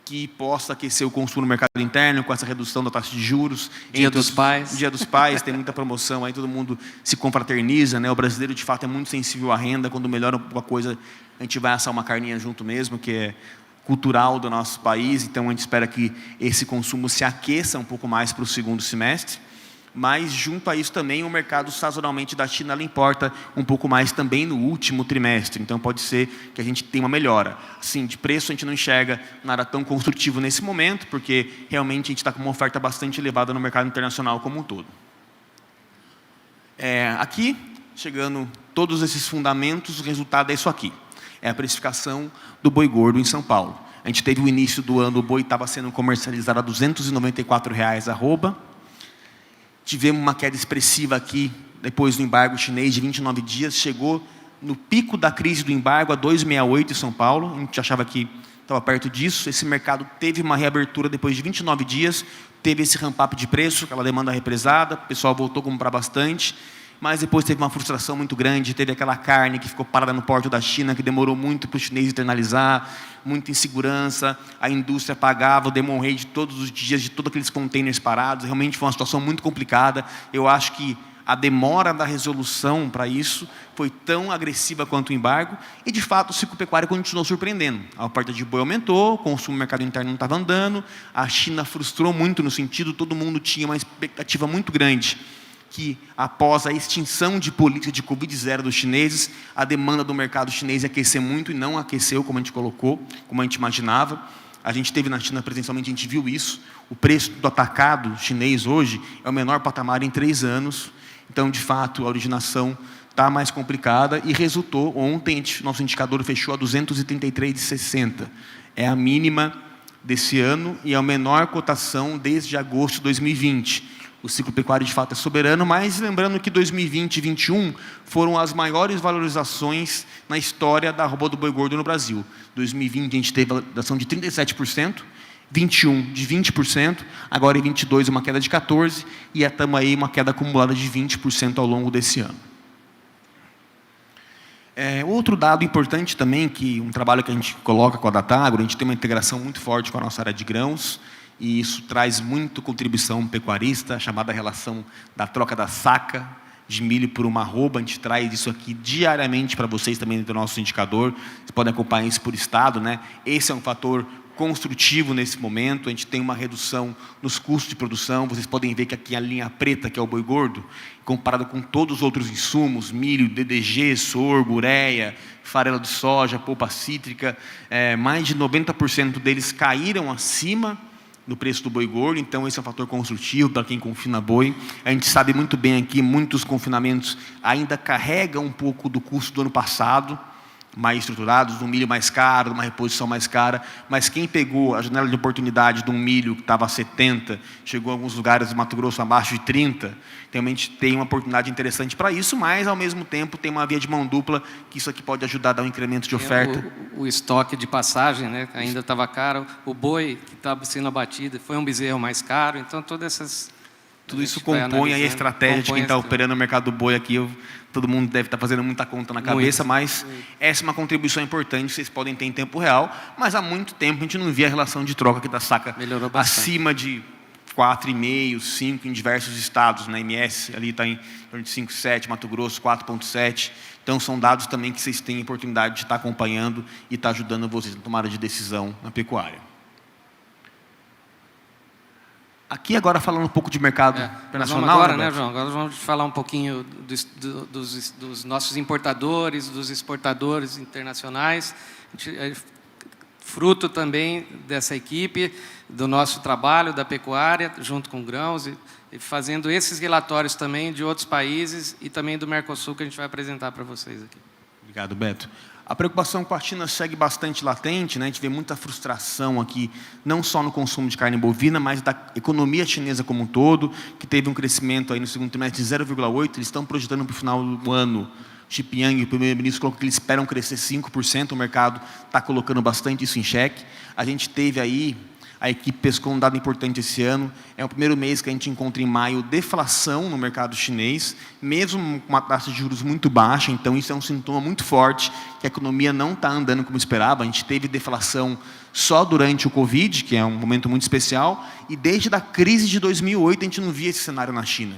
que possa aquecer o consumo no mercado interno, com essa redução da taxa de juros. Dia dos Pais. Dia dos Pais, tem muita promoção, aí todo mundo se confraterniza, né? O brasileiro, de fato, é muito sensível à renda, quando melhora alguma coisa, a gente vai assar uma carninha junto mesmo, que é cultural do nosso país, então a gente espera que esse consumo se aqueça um pouco mais para o segundo semestre, mas junto a isso também o mercado sazonalmente da China ela importa um pouco mais também no último trimestre, então pode ser que a gente tenha uma melhora. Assim, de preço a gente não enxerga nada tão construtivo nesse momento, porque realmente a gente está com uma oferta bastante elevada no mercado internacional como um todo. Aqui, chegando todos esses fundamentos, o resultado é isso aqui. É a precificação do boi gordo em São Paulo. A gente teve o início do ano, o boi estava sendo comercializado a R$ 294 arroba. tivemos uma queda expressiva aqui, depois do embargo chinês de 29 dias, chegou no pico da crise do embargo a 2,68 em São Paulo, a gente achava que estava perto disso, esse mercado teve uma reabertura depois de 29 dias, teve esse ramp-up de preço, aquela demanda represada, o pessoal voltou a comprar bastante, mas depois teve uma frustração muito grande, teve aquela carne que ficou parada no porto da China, que demorou muito para o chinês internalizar, muita insegurança, a indústria pagava o demon rate todos os dias, de todos aqueles containers parados, realmente foi uma situação muito complicada. Eu acho que a demora da resolução para isso foi tão agressiva quanto o embargo, e de fato o ciclo pecuário continuou surpreendendo. A oferta de boi aumentou, o consumo no mercado interno não estava andando, a China frustrou muito no sentido, todo mundo tinha uma expectativa muito grande, que após a extinção de política de Covid-0 dos chineses, a demanda do mercado chinês ia aquecer muito, e não aqueceu como a gente colocou, como a gente imaginava. A gente teve na China, presencialmente, a gente viu isso. O preço do atacado chinês hoje é o menor patamar em 3 anos. Então, de fato, a originação está mais complicada e resultou, ontem, nosso indicador fechou a 233,60. É a mínima desse ano e é a menor cotação desde agosto de 2020. O ciclo pecuário, de fato, é soberano, mas lembrando que 2020 e 2021 foram as maiores valorizações na história da arroba do boi gordo no Brasil. 2020 a gente teve valorização de 37%, 21 de 20%, agora em 22 uma queda de 14%, e estamos aí uma queda acumulada de 20% ao longo desse ano. Outro dado importante também, que um trabalho que a gente coloca com a Datagro, a gente tem uma integração muito forte com a nossa área de grãos, e isso traz muito contribuição pecuarista, a chamada relação da troca da saca de milho por uma arroba. A gente traz isso aqui diariamente para vocês também do nosso indicador. Vocês podem acompanhar isso por estado, né? Esse é um fator construtivo nesse momento. A gente tem uma redução nos custos de produção. Vocês podem ver que aqui a linha preta, que é o boi gordo, comparado com todos os outros insumos, milho, DDG, sorgo, ureia, farelo de soja, polpa cítrica, mais de 90% deles caíram acima no preço do boi gordo. Então esse é um fator construtivo para quem confina boi. A gente sabe muito bem aqui, muitos confinamentos ainda carregam um pouco do custo do ano passado, mais estruturados, um milho mais caro, uma reposição mais cara, mas quem pegou a janela de oportunidade de um milho que estava a 70, chegou a alguns lugares do Mato Grosso abaixo de 30, realmente tem uma oportunidade interessante para isso, mas ao mesmo tempo tem uma via de mão dupla, que isso aqui pode ajudar a dar um incremento de oferta. O estoque de passagem, né, ainda estava caro, o boi que estava sendo abatido foi um bezerro mais caro, então todas essas... Tudo isso compõe aí a estratégia de quem está operando no mercado do boi aqui. Todo mundo deve estar fazendo muita conta na cabeça, mas essa é uma contribuição importante que vocês podem ter em tempo real, mas há muito tempo a gente não via a relação de troca aqui da saca acima de 4,5, 5 em diversos estados. Na MS ali está em torno de 5,7, Mato Grosso 4,7. Então são dados também que vocês têm a oportunidade de estar acompanhando e estar ajudando vocês na tomada de decisão na pecuária. Aqui agora falando um pouco de mercado internacional. Agora, né, João? Agora vamos falar um pouquinho dos nossos importadores, dos exportadores internacionais. Fruto também dessa equipe, do nosso trabalho da pecuária, junto com grãos, e fazendo esses relatórios também de outros países e também do Mercosul, que a gente vai apresentar para vocês aqui. Obrigado, Beto. A preocupação com a China segue bastante latente, né? A gente vê muita frustração aqui, não só no consumo de carne bovina, mas da economia chinesa como um todo, que teve um crescimento aí no segundo trimestre de 0,8%. Eles estão projetando para o final do ano. Xi Jinping, o primeiro-ministro, colocou que eles esperam crescer 5%. O mercado está colocando bastante isso em xeque. A gente teve aí, a equipe pescou um dado importante esse ano. É o primeiro mês que a gente encontra em maio deflação no mercado chinês, mesmo com uma taxa de juros muito baixa. Então isso é um sintoma muito forte que a economia não está andando como esperava. A gente teve deflação só durante o Covid, que é um momento muito especial, e desde a crise de 2008 a gente não via esse cenário na China.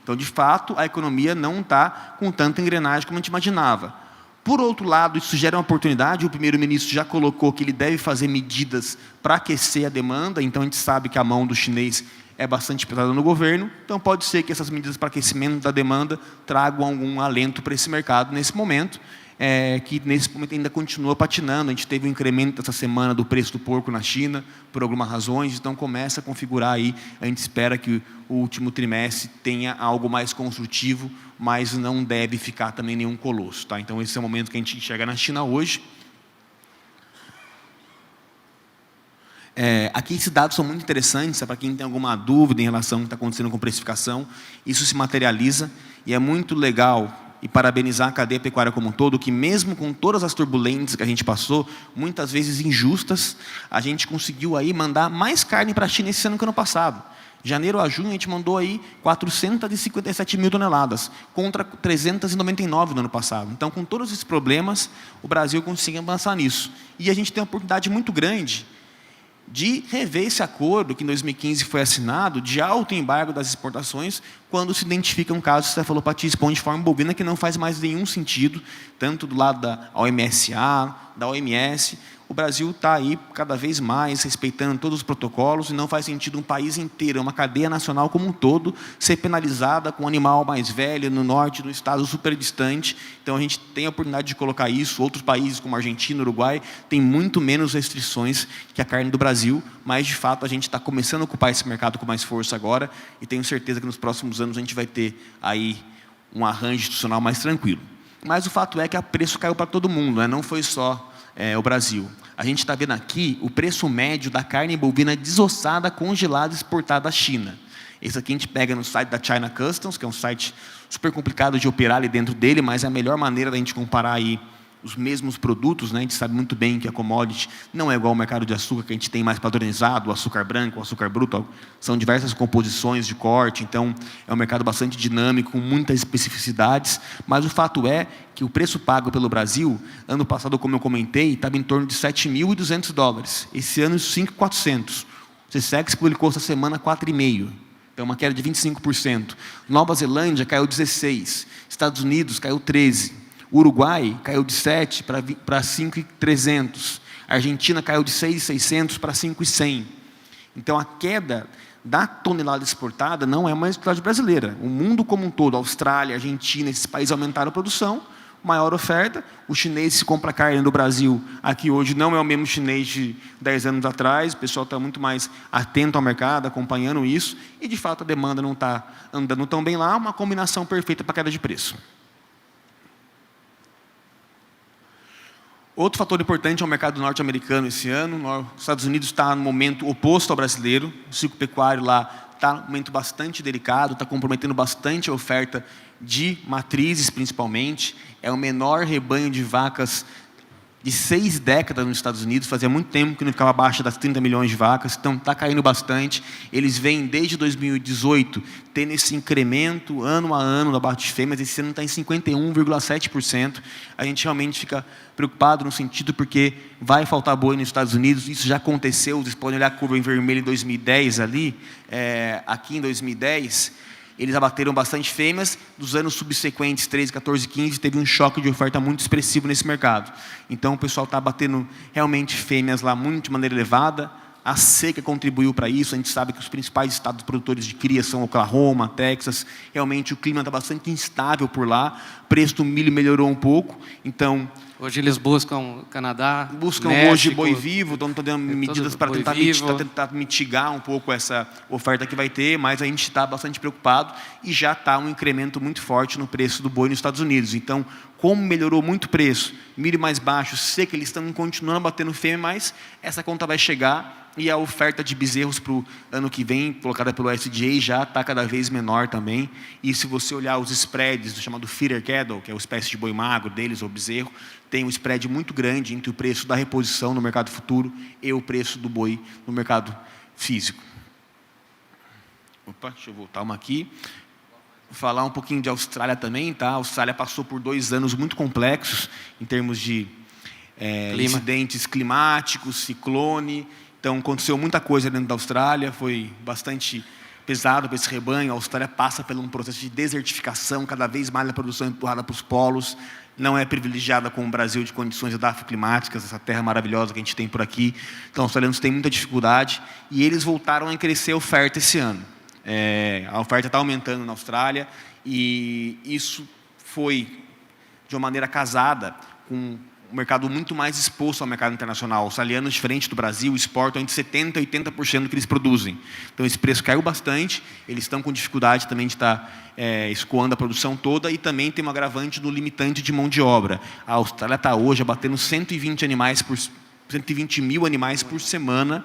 Então, de fato, a economia não está com tanta engrenagem como a gente imaginava. Por outro lado, isso gera uma oportunidade. O primeiro-ministro já colocou que ele deve fazer medidas para aquecer a demanda. Então, a gente sabe que a mão do chinês é bastante pesada no governo. Então, pode ser que essas medidas para aquecimento da demanda tragam algum alento para esse mercado nesse momento, que nesse momento ainda continua patinando. A gente teve um incremento essa semana do preço do porco na China, por algumas razões, então começa a configurar aí. A gente espera que o último trimestre tenha algo mais construtivo, mas não deve ficar também nenhum colosso. Tá? Então esse é o momento que a gente enxerga na China hoje. Aqui esses dados são muito interessantes, para quem tem alguma dúvida em relação ao que está acontecendo com precificação, isso se materializa e é muito legal e parabenizar a cadeia pecuária como um todo, que mesmo com todas as turbulências que a gente passou, muitas vezes injustas, a gente conseguiu aí mandar mais carne para a China esse ano que ano passado. De janeiro a junho, a gente mandou aí 457 mil toneladas, contra 399 no ano passado. Então, com todos esses problemas, o Brasil conseguiu avançar nisso. E a gente tem uma oportunidade muito grande de rever esse acordo que em 2015 foi assinado, de alto embargo das exportações, quando se identifica um caso de cefalopatia espongiforme bovina que não faz mais nenhum sentido, tanto do lado da OMSA, da OMS. O Brasil está aí cada vez mais respeitando todos os protocolos e não faz sentido um país inteiro, uma cadeia nacional como um todo, ser penalizada com um animal mais velho no norte, no estado super distante. Então, a gente tem a oportunidade de colocar isso. Outros países, como Argentina, Uruguai, têm muito menos restrições que a carne do Brasil, mas, de fato, a gente está começando a ocupar esse mercado com mais força agora e tenho certeza que nos próximos anos a gente vai ter aí um arranjo institucional mais tranquilo. Mas o fato é que o preço caiu para todo mundo, né? Não foi só o Brasil. A gente está vendo aqui o preço médio da carne bovina desossada, congelada e exportada da China. Esse aqui a gente pega no site da China Customs, que é um site super complicado de operar ali dentro dele, mas é a melhor maneira da gente comparar aí os mesmos produtos, né? A gente sabe muito bem que a commodity não é igual ao mercado de açúcar, que a gente tem mais padronizado, o açúcar branco, o açúcar bruto, são diversas composições de corte, então é um mercado bastante dinâmico, com muitas especificidades, mas o fato é que o preço pago pelo Brasil, ano passado, como eu comentei, estava em torno de $7.200, esse ano 5.400, o Sesex publicou essa semana 4,5%, então uma queda de 25%, Nova Zelândia caiu 16%, Estados Unidos caiu 13%, Uruguai caiu de 7 para 5.300. A Argentina caiu de 6.600 para 5.100. Então, a queda da tonelada exportada não é uma exclusividade brasileira. O mundo como um todo, Austrália, Argentina, esses países aumentaram a produção, maior oferta. O chinês se compra carne no Brasil, aqui hoje não é o mesmo chinês de 10 anos atrás. O pessoal está muito mais atento ao mercado, acompanhando isso. E, de fato, a demanda não está andando tão bem lá. Uma combinação perfeita para a queda de preço. Outro fator importante é o mercado norte-americano esse ano. Os Estados Unidos está no momento oposto ao brasileiro. O ciclo pecuário lá está num momento bastante delicado, está comprometendo bastante a oferta de matrizes, principalmente. É o menor rebanho de vacas de 6 décadas nos Estados Unidos. Fazia muito tempo que não ficava abaixo das 30 milhões de vacas, então está caindo bastante. Eles vêm desde 2018 tendo esse incremento ano a ano da abate de fêmeas. Esse ano está em 51,7%. A gente realmente fica preocupado no sentido porque vai faltar boi nos Estados Unidos. Isso já aconteceu. Vocês podem olhar a curva em vermelho em 2010 ali. Aqui em 2010 eles abateram bastante fêmeas. Dos anos subsequentes, 13, 14, 15, teve um choque de oferta muito expressivo nesse mercado. Então, o pessoal está abatendo realmente fêmeas lá muito de maneira elevada. A seca contribuiu para isso. A gente sabe que os principais estados produtores de cria são Oklahoma, Texas. Realmente, o clima está bastante instável por lá. O preço do milho melhorou um pouco. Então, hoje eles buscam Canadá, buscam México, hoje boi vivo, estão dando medidas para tentar mitigar um pouco essa oferta que vai ter, mas a gente está bastante preocupado e já está um incremento muito forte no preço do boi nos Estados Unidos. Então, como melhorou muito o preço, milho mais baixo, seca, eles estão continuando batendo fêmea, mas essa conta vai chegar e a oferta de bezerros para o ano que vem, colocada pelo USDA, já está cada vez menor também. E se você olhar os spreads do chamado feeder cattle, que é a espécie de boi magro deles, ou bezerro, tem um spread muito grande entre o preço da reposição no mercado futuro e o preço do boi no mercado físico. Opa, deixa eu voltar uma aqui. Vou falar um pouquinho de Austrália também, tá? A Austrália passou por 2 anos muito complexos em termos de incidentes climáticos, ciclone. Então, aconteceu muita coisa dentro da Austrália, foi bastante pesado para esse rebanho. A Austrália passa por um processo de desertificação, cada vez mais a produção é empurrada para os polos. Não é privilegiada como o Brasil de condições edafoclimáticas, essa terra maravilhosa que a gente tem por aqui. Então, os australianos têm muita dificuldade e eles voltaram a crescer a oferta esse ano. A oferta está aumentando na Austrália e isso foi de uma maneira casada com um mercado muito mais exposto ao mercado internacional. Os australianos, diferente do Brasil, exportam entre 70% e 80% do que eles produzem. Então, esse preço caiu bastante, eles estão com dificuldade também de estar escoando a produção toda e também tem um agravante no limitante de mão de obra. A Austrália está hoje abatendo 120 mil animais por semana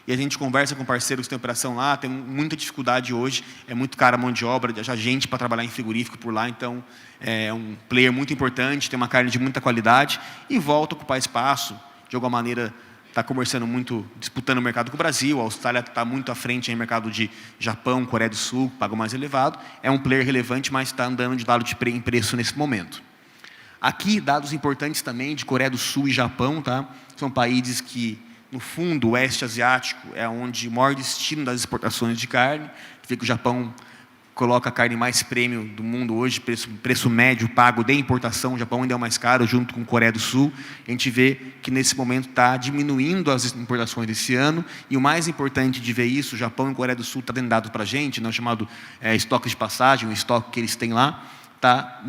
e a gente conversa com parceiros que têm operação lá, tem muita dificuldade hoje, é muito cara a mão de obra, já gente para trabalhar em frigorífico por lá, então é um player muito importante, tem uma carne de muita qualidade e volta a ocupar espaço, de alguma maneira está conversando muito, disputando o mercado com o Brasil, a Austrália está muito à frente no mercado de Japão, Coreia do Sul, paga mais elevado, é um player relevante, mas está andando de lado em preço nesse momento. Aqui, dados importantes também de Coreia do Sul e Japão, tá? São países que, no fundo, o oeste asiático é onde o maior destino das exportações de carne. Vê que o Japão coloca a carne mais premium do mundo hoje, preço médio pago de importação, o Japão ainda é o mais caro, junto com a Coreia do Sul. A gente vê que, nesse momento, está diminuindo as importações desse ano. E o mais importante de ver isso, o Japão e a Coreia do Sul está dando dados para a gente, não chamado estoque de passagem, o estoque que eles têm lá, está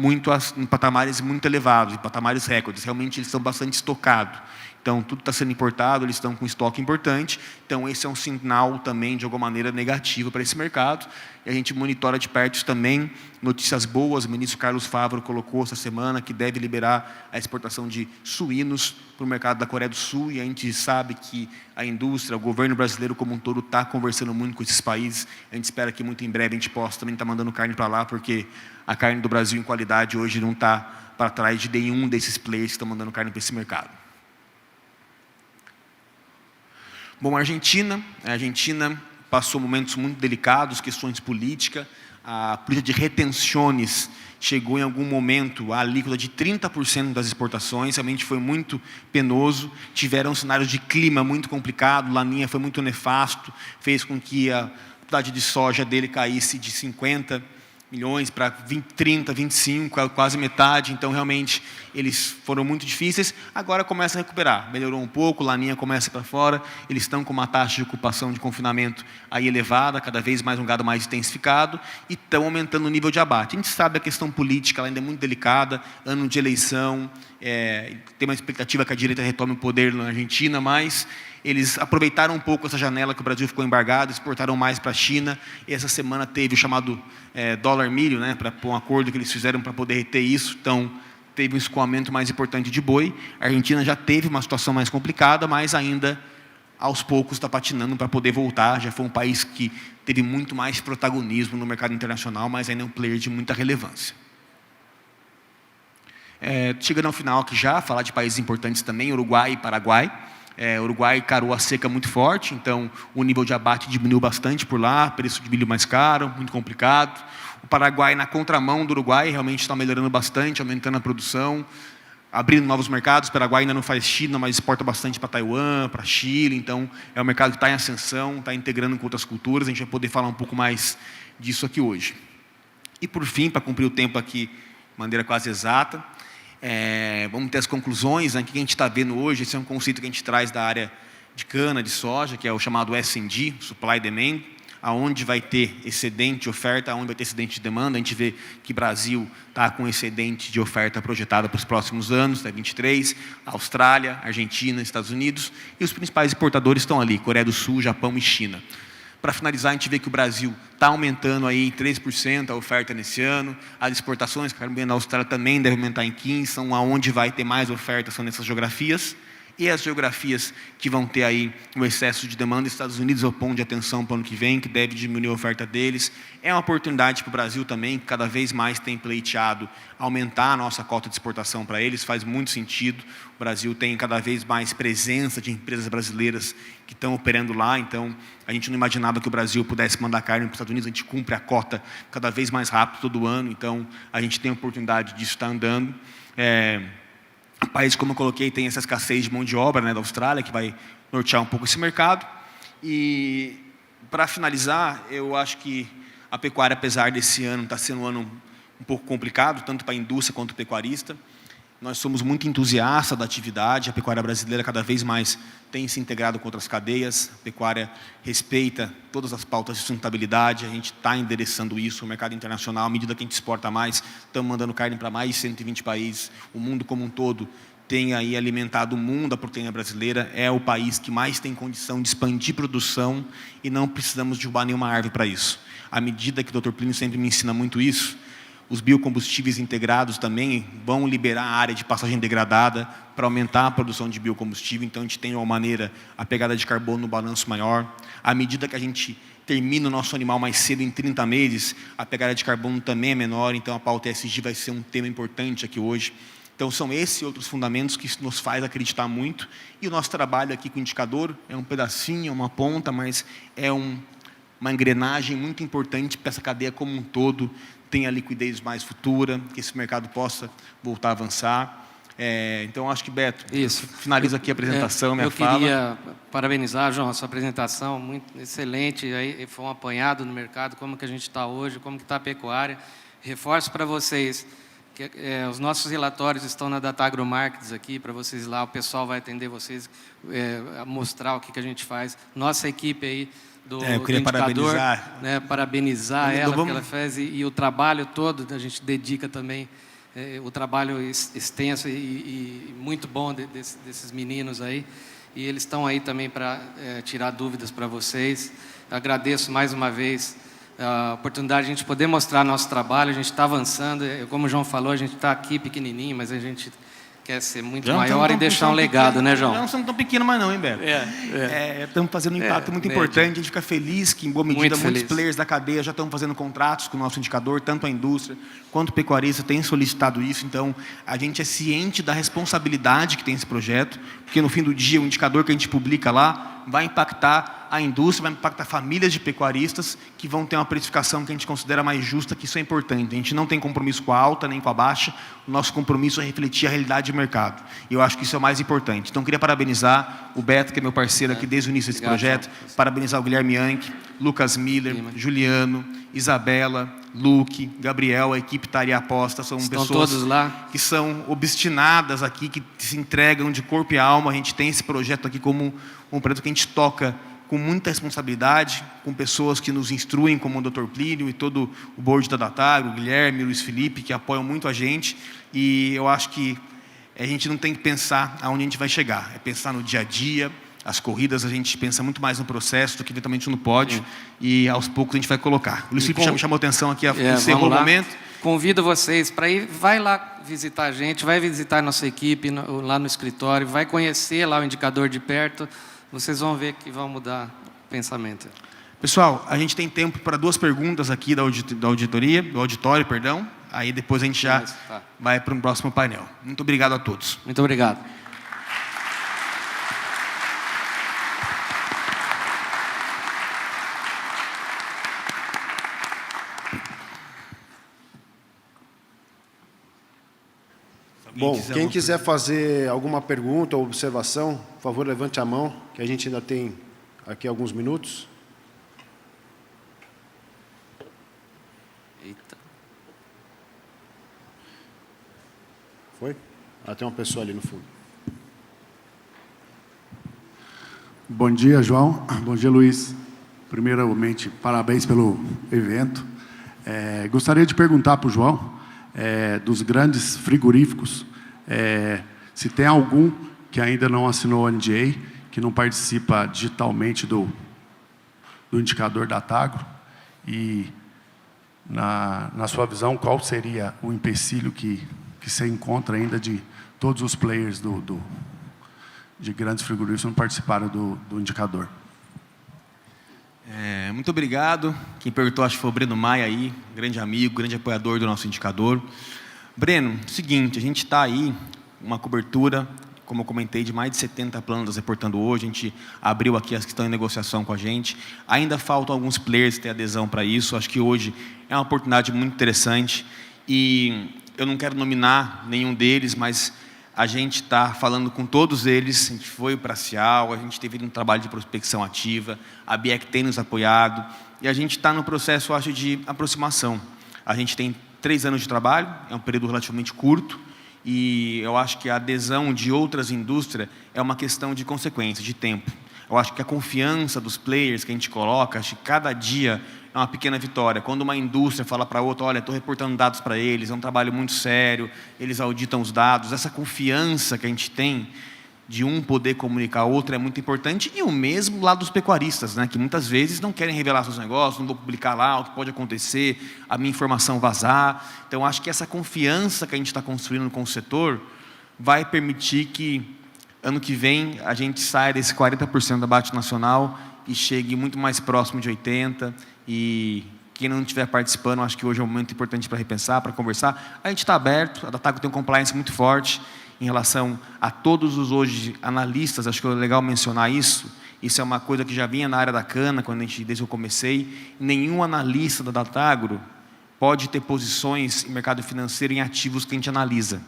em patamares muito elevados, em patamares recordes. Realmente, eles estão bastante estocados. Então, tudo está sendo importado, eles estão com estoque importante. Então, esse é um sinal também, de alguma maneira, negativo para esse mercado. E a gente monitora de perto isso também. Notícias boas, o ministro Carlos Favaro colocou essa semana que deve liberar a exportação de suínos para o mercado da Coreia do Sul. E a gente sabe que a indústria, o governo brasileiro como um todo, está conversando muito com esses países. A gente espera que muito em breve a gente possa também estar mandando carne para lá, porque a carne do Brasil em qualidade hoje não está para trás de nenhum desses players que estão mandando carne para esse mercado. Bom, a Argentina passou momentos muito delicados, questões políticas, a política de retenções chegou em algum momento à alíquota de 30% das exportações, realmente foi muito penoso, tiveram cenários de clima muito complicado, Laninha foi muito nefasto, fez com que a quantidade de soja dele caísse de 50 milhões para 30, 25, quase metade. Então, realmente, eles foram muito difíceis. Agora começa a recuperar. Melhorou um pouco, Laninha começa para fora. Eles estão com uma taxa de ocupação de confinamento aí elevada, cada vez mais um gado mais intensificado, e estão aumentando o nível de abate. A gente sabe a questão política, ela ainda é muito delicada, ano de eleição, tem uma expectativa que a direita retome o poder na Argentina, mas eles aproveitaram um pouco essa janela que o Brasil ficou embargado, exportaram mais para a China, e essa semana teve o chamado dólar milho, né, para um acordo que eles fizeram para poder reter isso, então teve um escoamento mais importante de boi. A Argentina já teve uma situação mais complicada, mas ainda, aos poucos, está patinando para poder voltar. Já foi um país que teve muito mais protagonismo no mercado internacional, mas ainda é um player de muita relevância. Chegando ao final aqui já, falar de países importantes também, Uruguai e Paraguai. Uruguai encarou a seca muito forte, então o nível de abate diminuiu bastante por lá, preço de milho mais caro, muito complicado. O Paraguai, na contramão do Uruguai, realmente está melhorando bastante, aumentando a produção, abrindo novos mercados. O Paraguai ainda não faz China, mas exporta bastante para Taiwan, para Chile, então é um mercado que está em ascensão, está integrando com outras culturas. A gente vai poder falar um pouco mais disso aqui hoje. E por fim, para cumprir o tempo aqui de maneira quase exata, vamos ter as conclusões, né? O que a gente está vendo hoje. Esse é um conceito que a gente traz da área de cana, de soja, que é o chamado S&D, Supply Demand, aonde vai ter excedente de oferta, aonde vai ter excedente de demanda. A gente vê que o Brasil está com excedente de oferta projetada para os próximos anos, até 23, Austrália, Argentina, Estados Unidos, e os principais exportadores estão ali, Coreia do Sul, Japão e China. Para finalizar, a gente vê que o Brasil está aumentando aí em 3% a oferta nesse ano. As exportações, que a Austrália também deve aumentar em 15%, são aonde vai ter mais oferta, são nessas geografias. E as geografias que vão ter aí um excesso de demanda, Estados Unidos é o ponto de atenção para o ano que vem, que deve diminuir a oferta deles. É uma oportunidade para o Brasil também, que cada vez mais tem pleiteado aumentar a nossa cota de exportação para eles, faz muito sentido. O Brasil tem cada vez mais presença de empresas brasileiras que estão operando lá, então a gente não imaginava que o Brasil pudesse mandar carne para os Estados Unidos, a gente cumpre a cota cada vez mais rápido todo ano, então a gente tem a oportunidade disso estar andando. Países, como eu coloquei, tem essa escassez de mão de obra, né, da Austrália, que vai nortear um pouco esse mercado. E, para finalizar, eu acho que a pecuária, apesar desse ano, está sendo um ano um pouco complicado, tanto para a indústria quanto para o pecuarista. Nós somos muito entusiastas da atividade, a pecuária brasileira cada vez mais tem se integrado com outras cadeias, a pecuária respeita todas as pautas de sustentabilidade, a gente está endereçando isso, o mercado internacional, à medida que a gente exporta mais, estamos mandando carne para mais de 120 países, o mundo como um todo tem aí alimentado o mundo, a proteína brasileira é o país que mais tem condição de expandir produção e não precisamos derrubar nenhuma árvore para isso. À medida que o Dr. Plínio sempre me ensina muito isso, Os biocombustíveis integrados também vão liberar a área de passagem degradada para aumentar a produção de biocombustível. Então, a gente tem, de uma maneira, a pegada de carbono no balanço maior. À medida que a gente termina o nosso animal mais cedo, em 30 meses, a pegada de carbono também é menor. Então, a pauta ESG vai ser um tema importante aqui hoje. Então, são esses e outros fundamentos que nos faz acreditar muito. E o nosso trabalho aqui com o indicador é um pedacinho, uma ponta, mas é uma engrenagem muito importante para essa cadeia como um todo tenha liquidez mais futura, que esse mercado possa voltar a avançar. Então, acho que, Beto, isso. Finalizo aqui a apresentação, minha fala. Eu queria parabenizar, João, a sua apresentação, muito excelente. Aí foi um apanhado no mercado, como que a gente está hoje, como que está a pecuária. Reforço para vocês que os nossos relatórios estão na Data Agromarkets aqui, para vocês lá, o pessoal vai atender vocês, mostrar o que a gente faz. Nossa equipe aí, eu queria parabenizar, né, parabenizar ela, que ela fez, e o trabalho todo, a gente dedica também, o trabalho extenso e muito bom desses meninos aí, e eles estão aí também para tirar dúvidas para vocês. Agradeço mais uma vez a oportunidade de a gente poder mostrar nosso trabalho. A gente está avançando, como o João falou, a gente está aqui pequenininho, mas a gente quer ser muito maior e deixar um legado, né, João? Não somos tão pequenos mais não, hein, Beto? Estamos fazendo um impacto muito importante, a gente fica feliz que, em boa medida, muitos players da cadeia já estão fazendo contratos com o nosso indicador, tanto a indústria quanto o pecuarista tem solicitado isso. Então, a gente é ciente da responsabilidade que tem esse projeto, porque no fim do dia, o indicador que a gente publica lá vai impactar a indústria, vai impactar famílias de pecuaristas que vão ter uma precificação que a gente considera mais justa, que isso é importante. A gente não tem compromisso com a alta nem com a baixa, o nosso compromisso é refletir a realidade do mercado. E eu acho que isso é o mais importante. Então, queria parabenizar o Beto, que é meu parceiro aqui desde o início desse projeto, parabenizar o Guilherme Yankee, Lucas Miller, Juliano, Isabela, Luque, Gabriel, a equipe está aí aposta, são pessoas todos lá, que são obstinadas aqui, que se entregam de corpo e alma. A gente tem esse projeto aqui como um projeto que a gente toca com muita responsabilidade, com pessoas que nos instruem, como o Dr. Plínio e todo o board da Datagro, o Guilherme, o Luiz Felipe, que apoiam muito a gente. E eu acho que a gente não tem que pensar aonde a gente vai chegar, é pensar no dia a dia. As corridas, a gente pensa muito mais no processo do que eventualmente no pódio, e aos poucos a gente vai colocar. O Luiz Felipe me chamou a atenção aqui, encerrou o momento. Convido vocês para ir, vai lá visitar a gente, vai visitar a nossa equipe lá no escritório, vai conhecer lá o indicador de perto, vocês vão ver que vão mudar o pensamento. Pessoal, a gente tem tempo para 2 perguntas aqui do auditório, perdão. Aí depois a gente já vai para um próximo painel. Muito obrigado a todos. Muito obrigado. Bom, quem quiser fazer alguma pergunta ou observação, por favor, levante a mão, que a gente ainda tem aqui alguns minutos. Eita. Foi? Tem uma pessoa ali no fundo. Bom dia, João. Bom dia, Luiz. Primeiramente, parabéns pelo evento. Gostaria de perguntar para o João, dos grandes frigoríficos, se tem algum que ainda não assinou o NDA, que não participa digitalmente do indicador da Datagro, e, na sua visão, qual seria o empecilho que você encontra ainda de todos os players de grandes frigoríficos que não participaram do indicador? Muito obrigado. Quem perguntou, acho que foi o Breno Maia aí, grande amigo, grande apoiador do nosso indicador. Breno, seguinte, a gente está aí, uma cobertura, como eu comentei, de mais de 70 plantas reportando hoje. A gente abriu aqui as que estão em negociação com a gente. Ainda faltam alguns players ter adesão para isso. Acho que hoje é uma oportunidade muito interessante. E eu não quero nominar nenhum deles, mas a gente está falando com todos eles. A gente foi para a Cial, a gente teve um trabalho de prospecção ativa, a BIEC tem nos apoiado, e a gente está no processo, eu acho, de aproximação. A gente tem 3 anos de trabalho, é um período relativamente curto, e eu acho que a adesão de outras indústrias é uma questão de consequência, de tempo. Eu acho que a confiança dos players que a gente coloca, acho que cada dia é uma pequena vitória. Quando uma indústria fala para outra, olha, estou reportando dados para eles, é um trabalho muito sério, eles auditam os dados, essa confiança que a gente tem de um poder comunicar ao outro é muito importante, e o mesmo lado dos pecuaristas, né, que muitas vezes não querem revelar seus negócios, não vou publicar lá o que pode acontecer, a minha informação vazar. Então, acho que essa confiança que a gente está construindo com o setor vai permitir que, ano que vem, a gente saia desse 40% do abate nacional e chegue muito mais próximo de 80%, e quem não estiver participando, acho que hoje é um momento importante para repensar, para conversar. A gente está aberto, a Datago tem um compliance muito forte, em relação a todos os hoje analistas, acho que é legal mencionar isso. Isso é uma coisa que já vinha na área da cana, desde que eu comecei. Nenhum analista da Datagro pode ter posições em mercado financeiro em ativos que a gente analisa.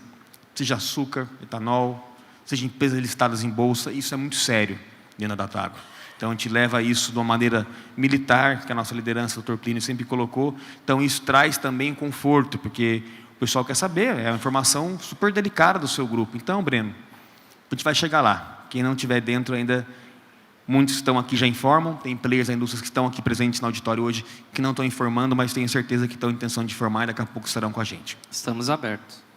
Seja açúcar, etanol, seja empresas listadas em bolsa, isso é muito sério dentro da Datagro. Então, a gente leva isso de uma maneira militar, que a nossa liderança, o Dr. Plínio, sempre colocou. Então, isso traz também conforto, porque o pessoal quer saber, é uma informação super delicada do seu grupo. Então, Breno, a gente vai chegar lá. Quem não estiver dentro ainda, muitos estão aqui já informam, tem players da indústria que estão aqui presentes no auditório hoje que não estão informando, mas tenho certeza que estão em intenção de informar e daqui a pouco estarão com a gente. Estamos abertos.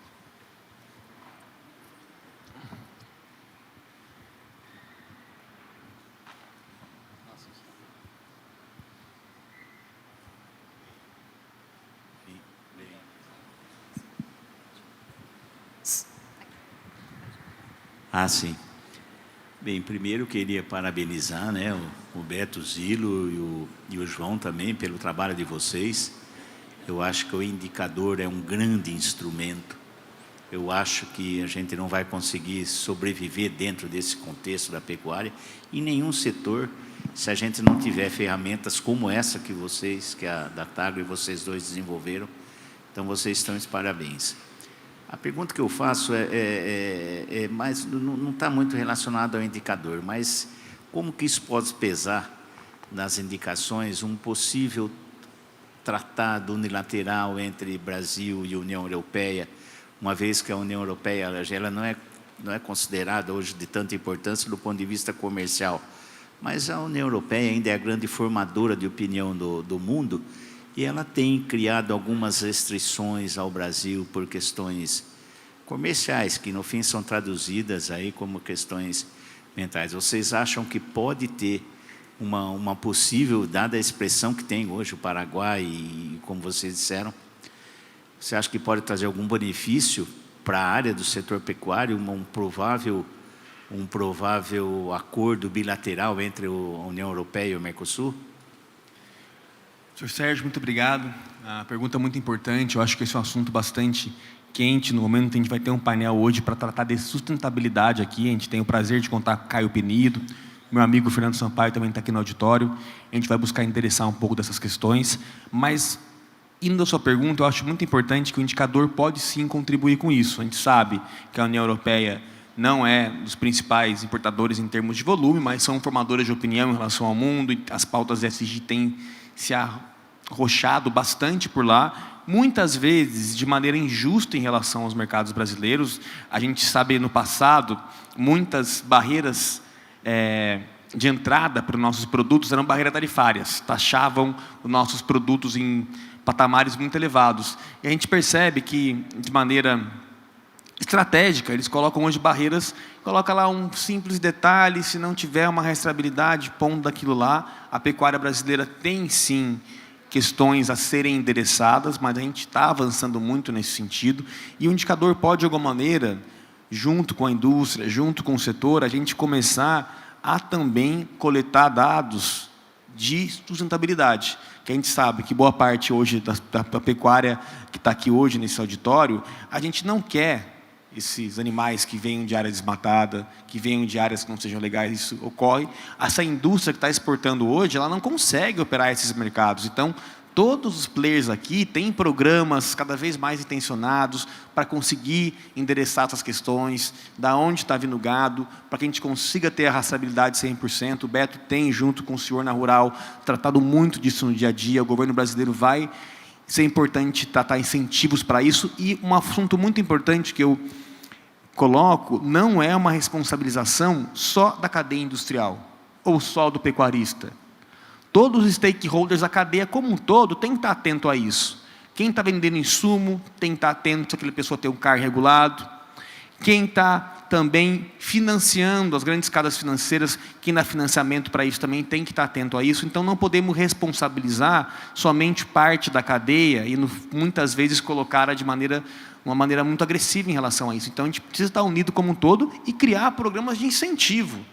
Ah, sim. Bem, primeiro queria parabenizar, né, o Beto Zilo e o João também pelo trabalho de vocês. Eu acho que o indicador é um grande instrumento. Eu acho que a gente não vai conseguir sobreviver dentro desse contexto da pecuária em nenhum setor se a gente não tiver ferramentas como essa que a Datagro e vocês dois desenvolveram. Então, vocês estão de parabéns. A pergunta que eu faço é mais, não está muito relacionada ao indicador, mas como que isso pode pesar nas indicações um possível tratado unilateral entre Brasil e União Europeia, uma vez que a União Europeia ela não é considerada hoje de tanta importância do ponto de vista comercial, mas a União Europeia ainda é a grande formadora de opinião do mundo, e ela tem criado algumas restrições ao Brasil por questões comerciais, que no fim são traduzidas aí como questões mentais. Vocês acham que pode ter uma possível, dada a expressão que tem hoje o Paraguai, e como vocês disseram, você acha que pode trazer algum benefício para a área do setor pecuário, um provável acordo bilateral entre a União Europeia e o Mercosul? Sr. Sérgio, muito obrigado. A pergunta é muito importante. Eu acho que esse é um assunto bastante quente. No momento, a gente vai ter um painel hoje para tratar de sustentabilidade aqui. A gente tem o prazer de contar com o Caio Penido. Meu amigo Fernando Sampaio também está aqui no auditório. A gente vai buscar endereçar um pouco dessas questões. Mas, indo à sua pergunta, eu acho muito importante que o indicador pode sim contribuir com isso. A gente sabe que a União Europeia não é dos principais importadores em termos de volume, mas são formadores de opinião em relação ao mundo. As pautas ESG têm se arrochado bastante por lá, muitas vezes de maneira injusta em relação aos mercados brasileiros. A gente sabe, no passado, muitas barreiras de entrada para os nossos produtos eram barreiras tarifárias, taxavam os nossos produtos em patamares muito elevados. E a gente percebe que, de maneira estratégica, eles colocam hoje barreiras, coloca lá um simples detalhe, se não tiver uma rastreabilidade, pondo daquilo lá. A pecuária brasileira tem, sim, questões a serem endereçadas, mas a gente está avançando muito nesse sentido, e o indicador pode, de alguma maneira, junto com a indústria, junto com o setor, a gente começar a também coletar dados de sustentabilidade, que a gente sabe que boa parte hoje da pecuária que está aqui hoje nesse auditório, a gente não quer esses animais que venham de área desmatada, que venham de áreas que não sejam legais. Isso ocorre. Essa indústria que está exportando hoje, ela não consegue operar esses mercados. Então, todos os players aqui têm programas cada vez mais intencionados para conseguir endereçar essas questões, da onde está vindo o gado, para que a gente consiga ter a rastreabilidade 100%. O Beto tem, junto com o senhor na Rural, tratado muito disso no dia a dia. O governo brasileiro vai ser importante tratar incentivos para isso. E um assunto muito importante que eu coloco, não é uma responsabilização só da cadeia industrial, ou só do pecuarista. Todos os stakeholders da cadeia como um todo têm que estar atento a isso. Quem está vendendo insumo tem que estar atento se aquela pessoa tem um CAR regulado. quem está também financiando as grandes casas financeiras, quem dá financiamento para isso também tem que estar atento a isso. Então, não podemos responsabilizar somente parte da cadeia e, muitas vezes, colocá-la de uma maneira muito agressiva em relação a isso. Então, a gente precisa estar unido como um todo e criar programas de incentivo,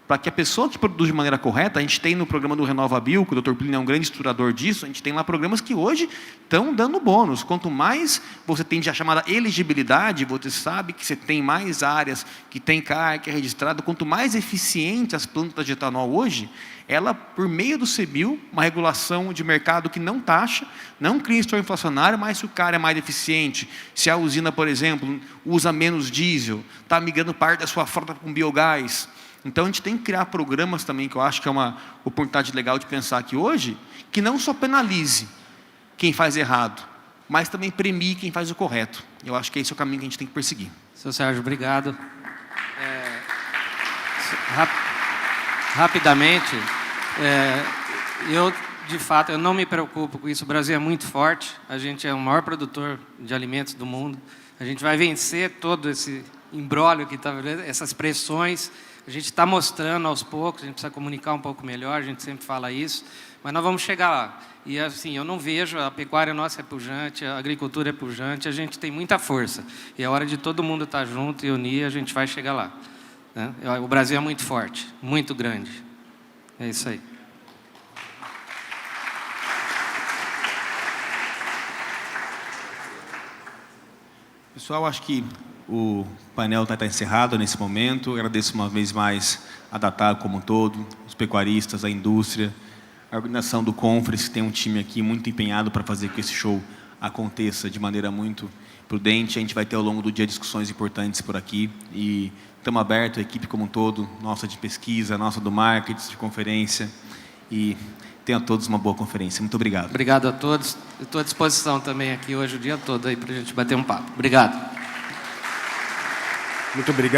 para que a pessoa que produz de maneira correta, a gente tem no programa do RenovaBio, que o Dr. Plínio é um grande estruturador disso, a gente tem lá programas que hoje estão dando bônus. Quanto mais você tem a chamada elegibilidade, você sabe que você tem mais áreas que tem CAR, que é registrado, quanto mais eficiente as plantas de etanol hoje, ela, por meio do CBIO, uma regulação de mercado que não taxa, não cria estouro inflacionário, mas se o cara é mais eficiente, se a usina, por exemplo, usa menos diesel, está migrando parte da sua frota com biogás. Então, a gente tem que criar programas também, que eu acho que é uma oportunidade legal de pensar aqui hoje, que não só penalize quem faz errado, mas também premie quem faz o correto. Eu acho que esse é o caminho que a gente tem que perseguir. Seu Sérgio, obrigado. Rapidamente, eu, de fato, eu não me preocupo com isso. O Brasil é muito forte, a gente é o maior produtor de alimentos do mundo, a gente vai vencer todo esse imbróglio que está, essas pressões. A gente está mostrando aos poucos, a gente precisa comunicar um pouco melhor, a gente sempre fala isso, mas nós vamos chegar lá. E assim, eu não vejo, a pecuária nossa é pujante, a agricultura é pujante, a gente tem muita força. E é hora de todo mundo estar junto e unir, a gente vai chegar lá, né? O Brasil é muito forte, muito grande. É isso aí. Pessoal, acho que o painel está encerrado nesse momento. Agradeço uma vez mais a Datago como um todo, os pecuaristas, a indústria, a organização do Conference, que tem um time aqui muito empenhado para fazer que esse show aconteça de maneira muito prudente. A gente vai ter ao longo do dia discussões importantes por aqui e estamos abertos, a equipe como um todo, nossa de pesquisa, nossa do marketing, de conferência, e tenham todos uma boa conferência. Muito obrigado. Obrigado a todos. Estou à disposição também aqui hoje o dia todo aí para a gente bater um papo. Obrigado. Muito obrigado.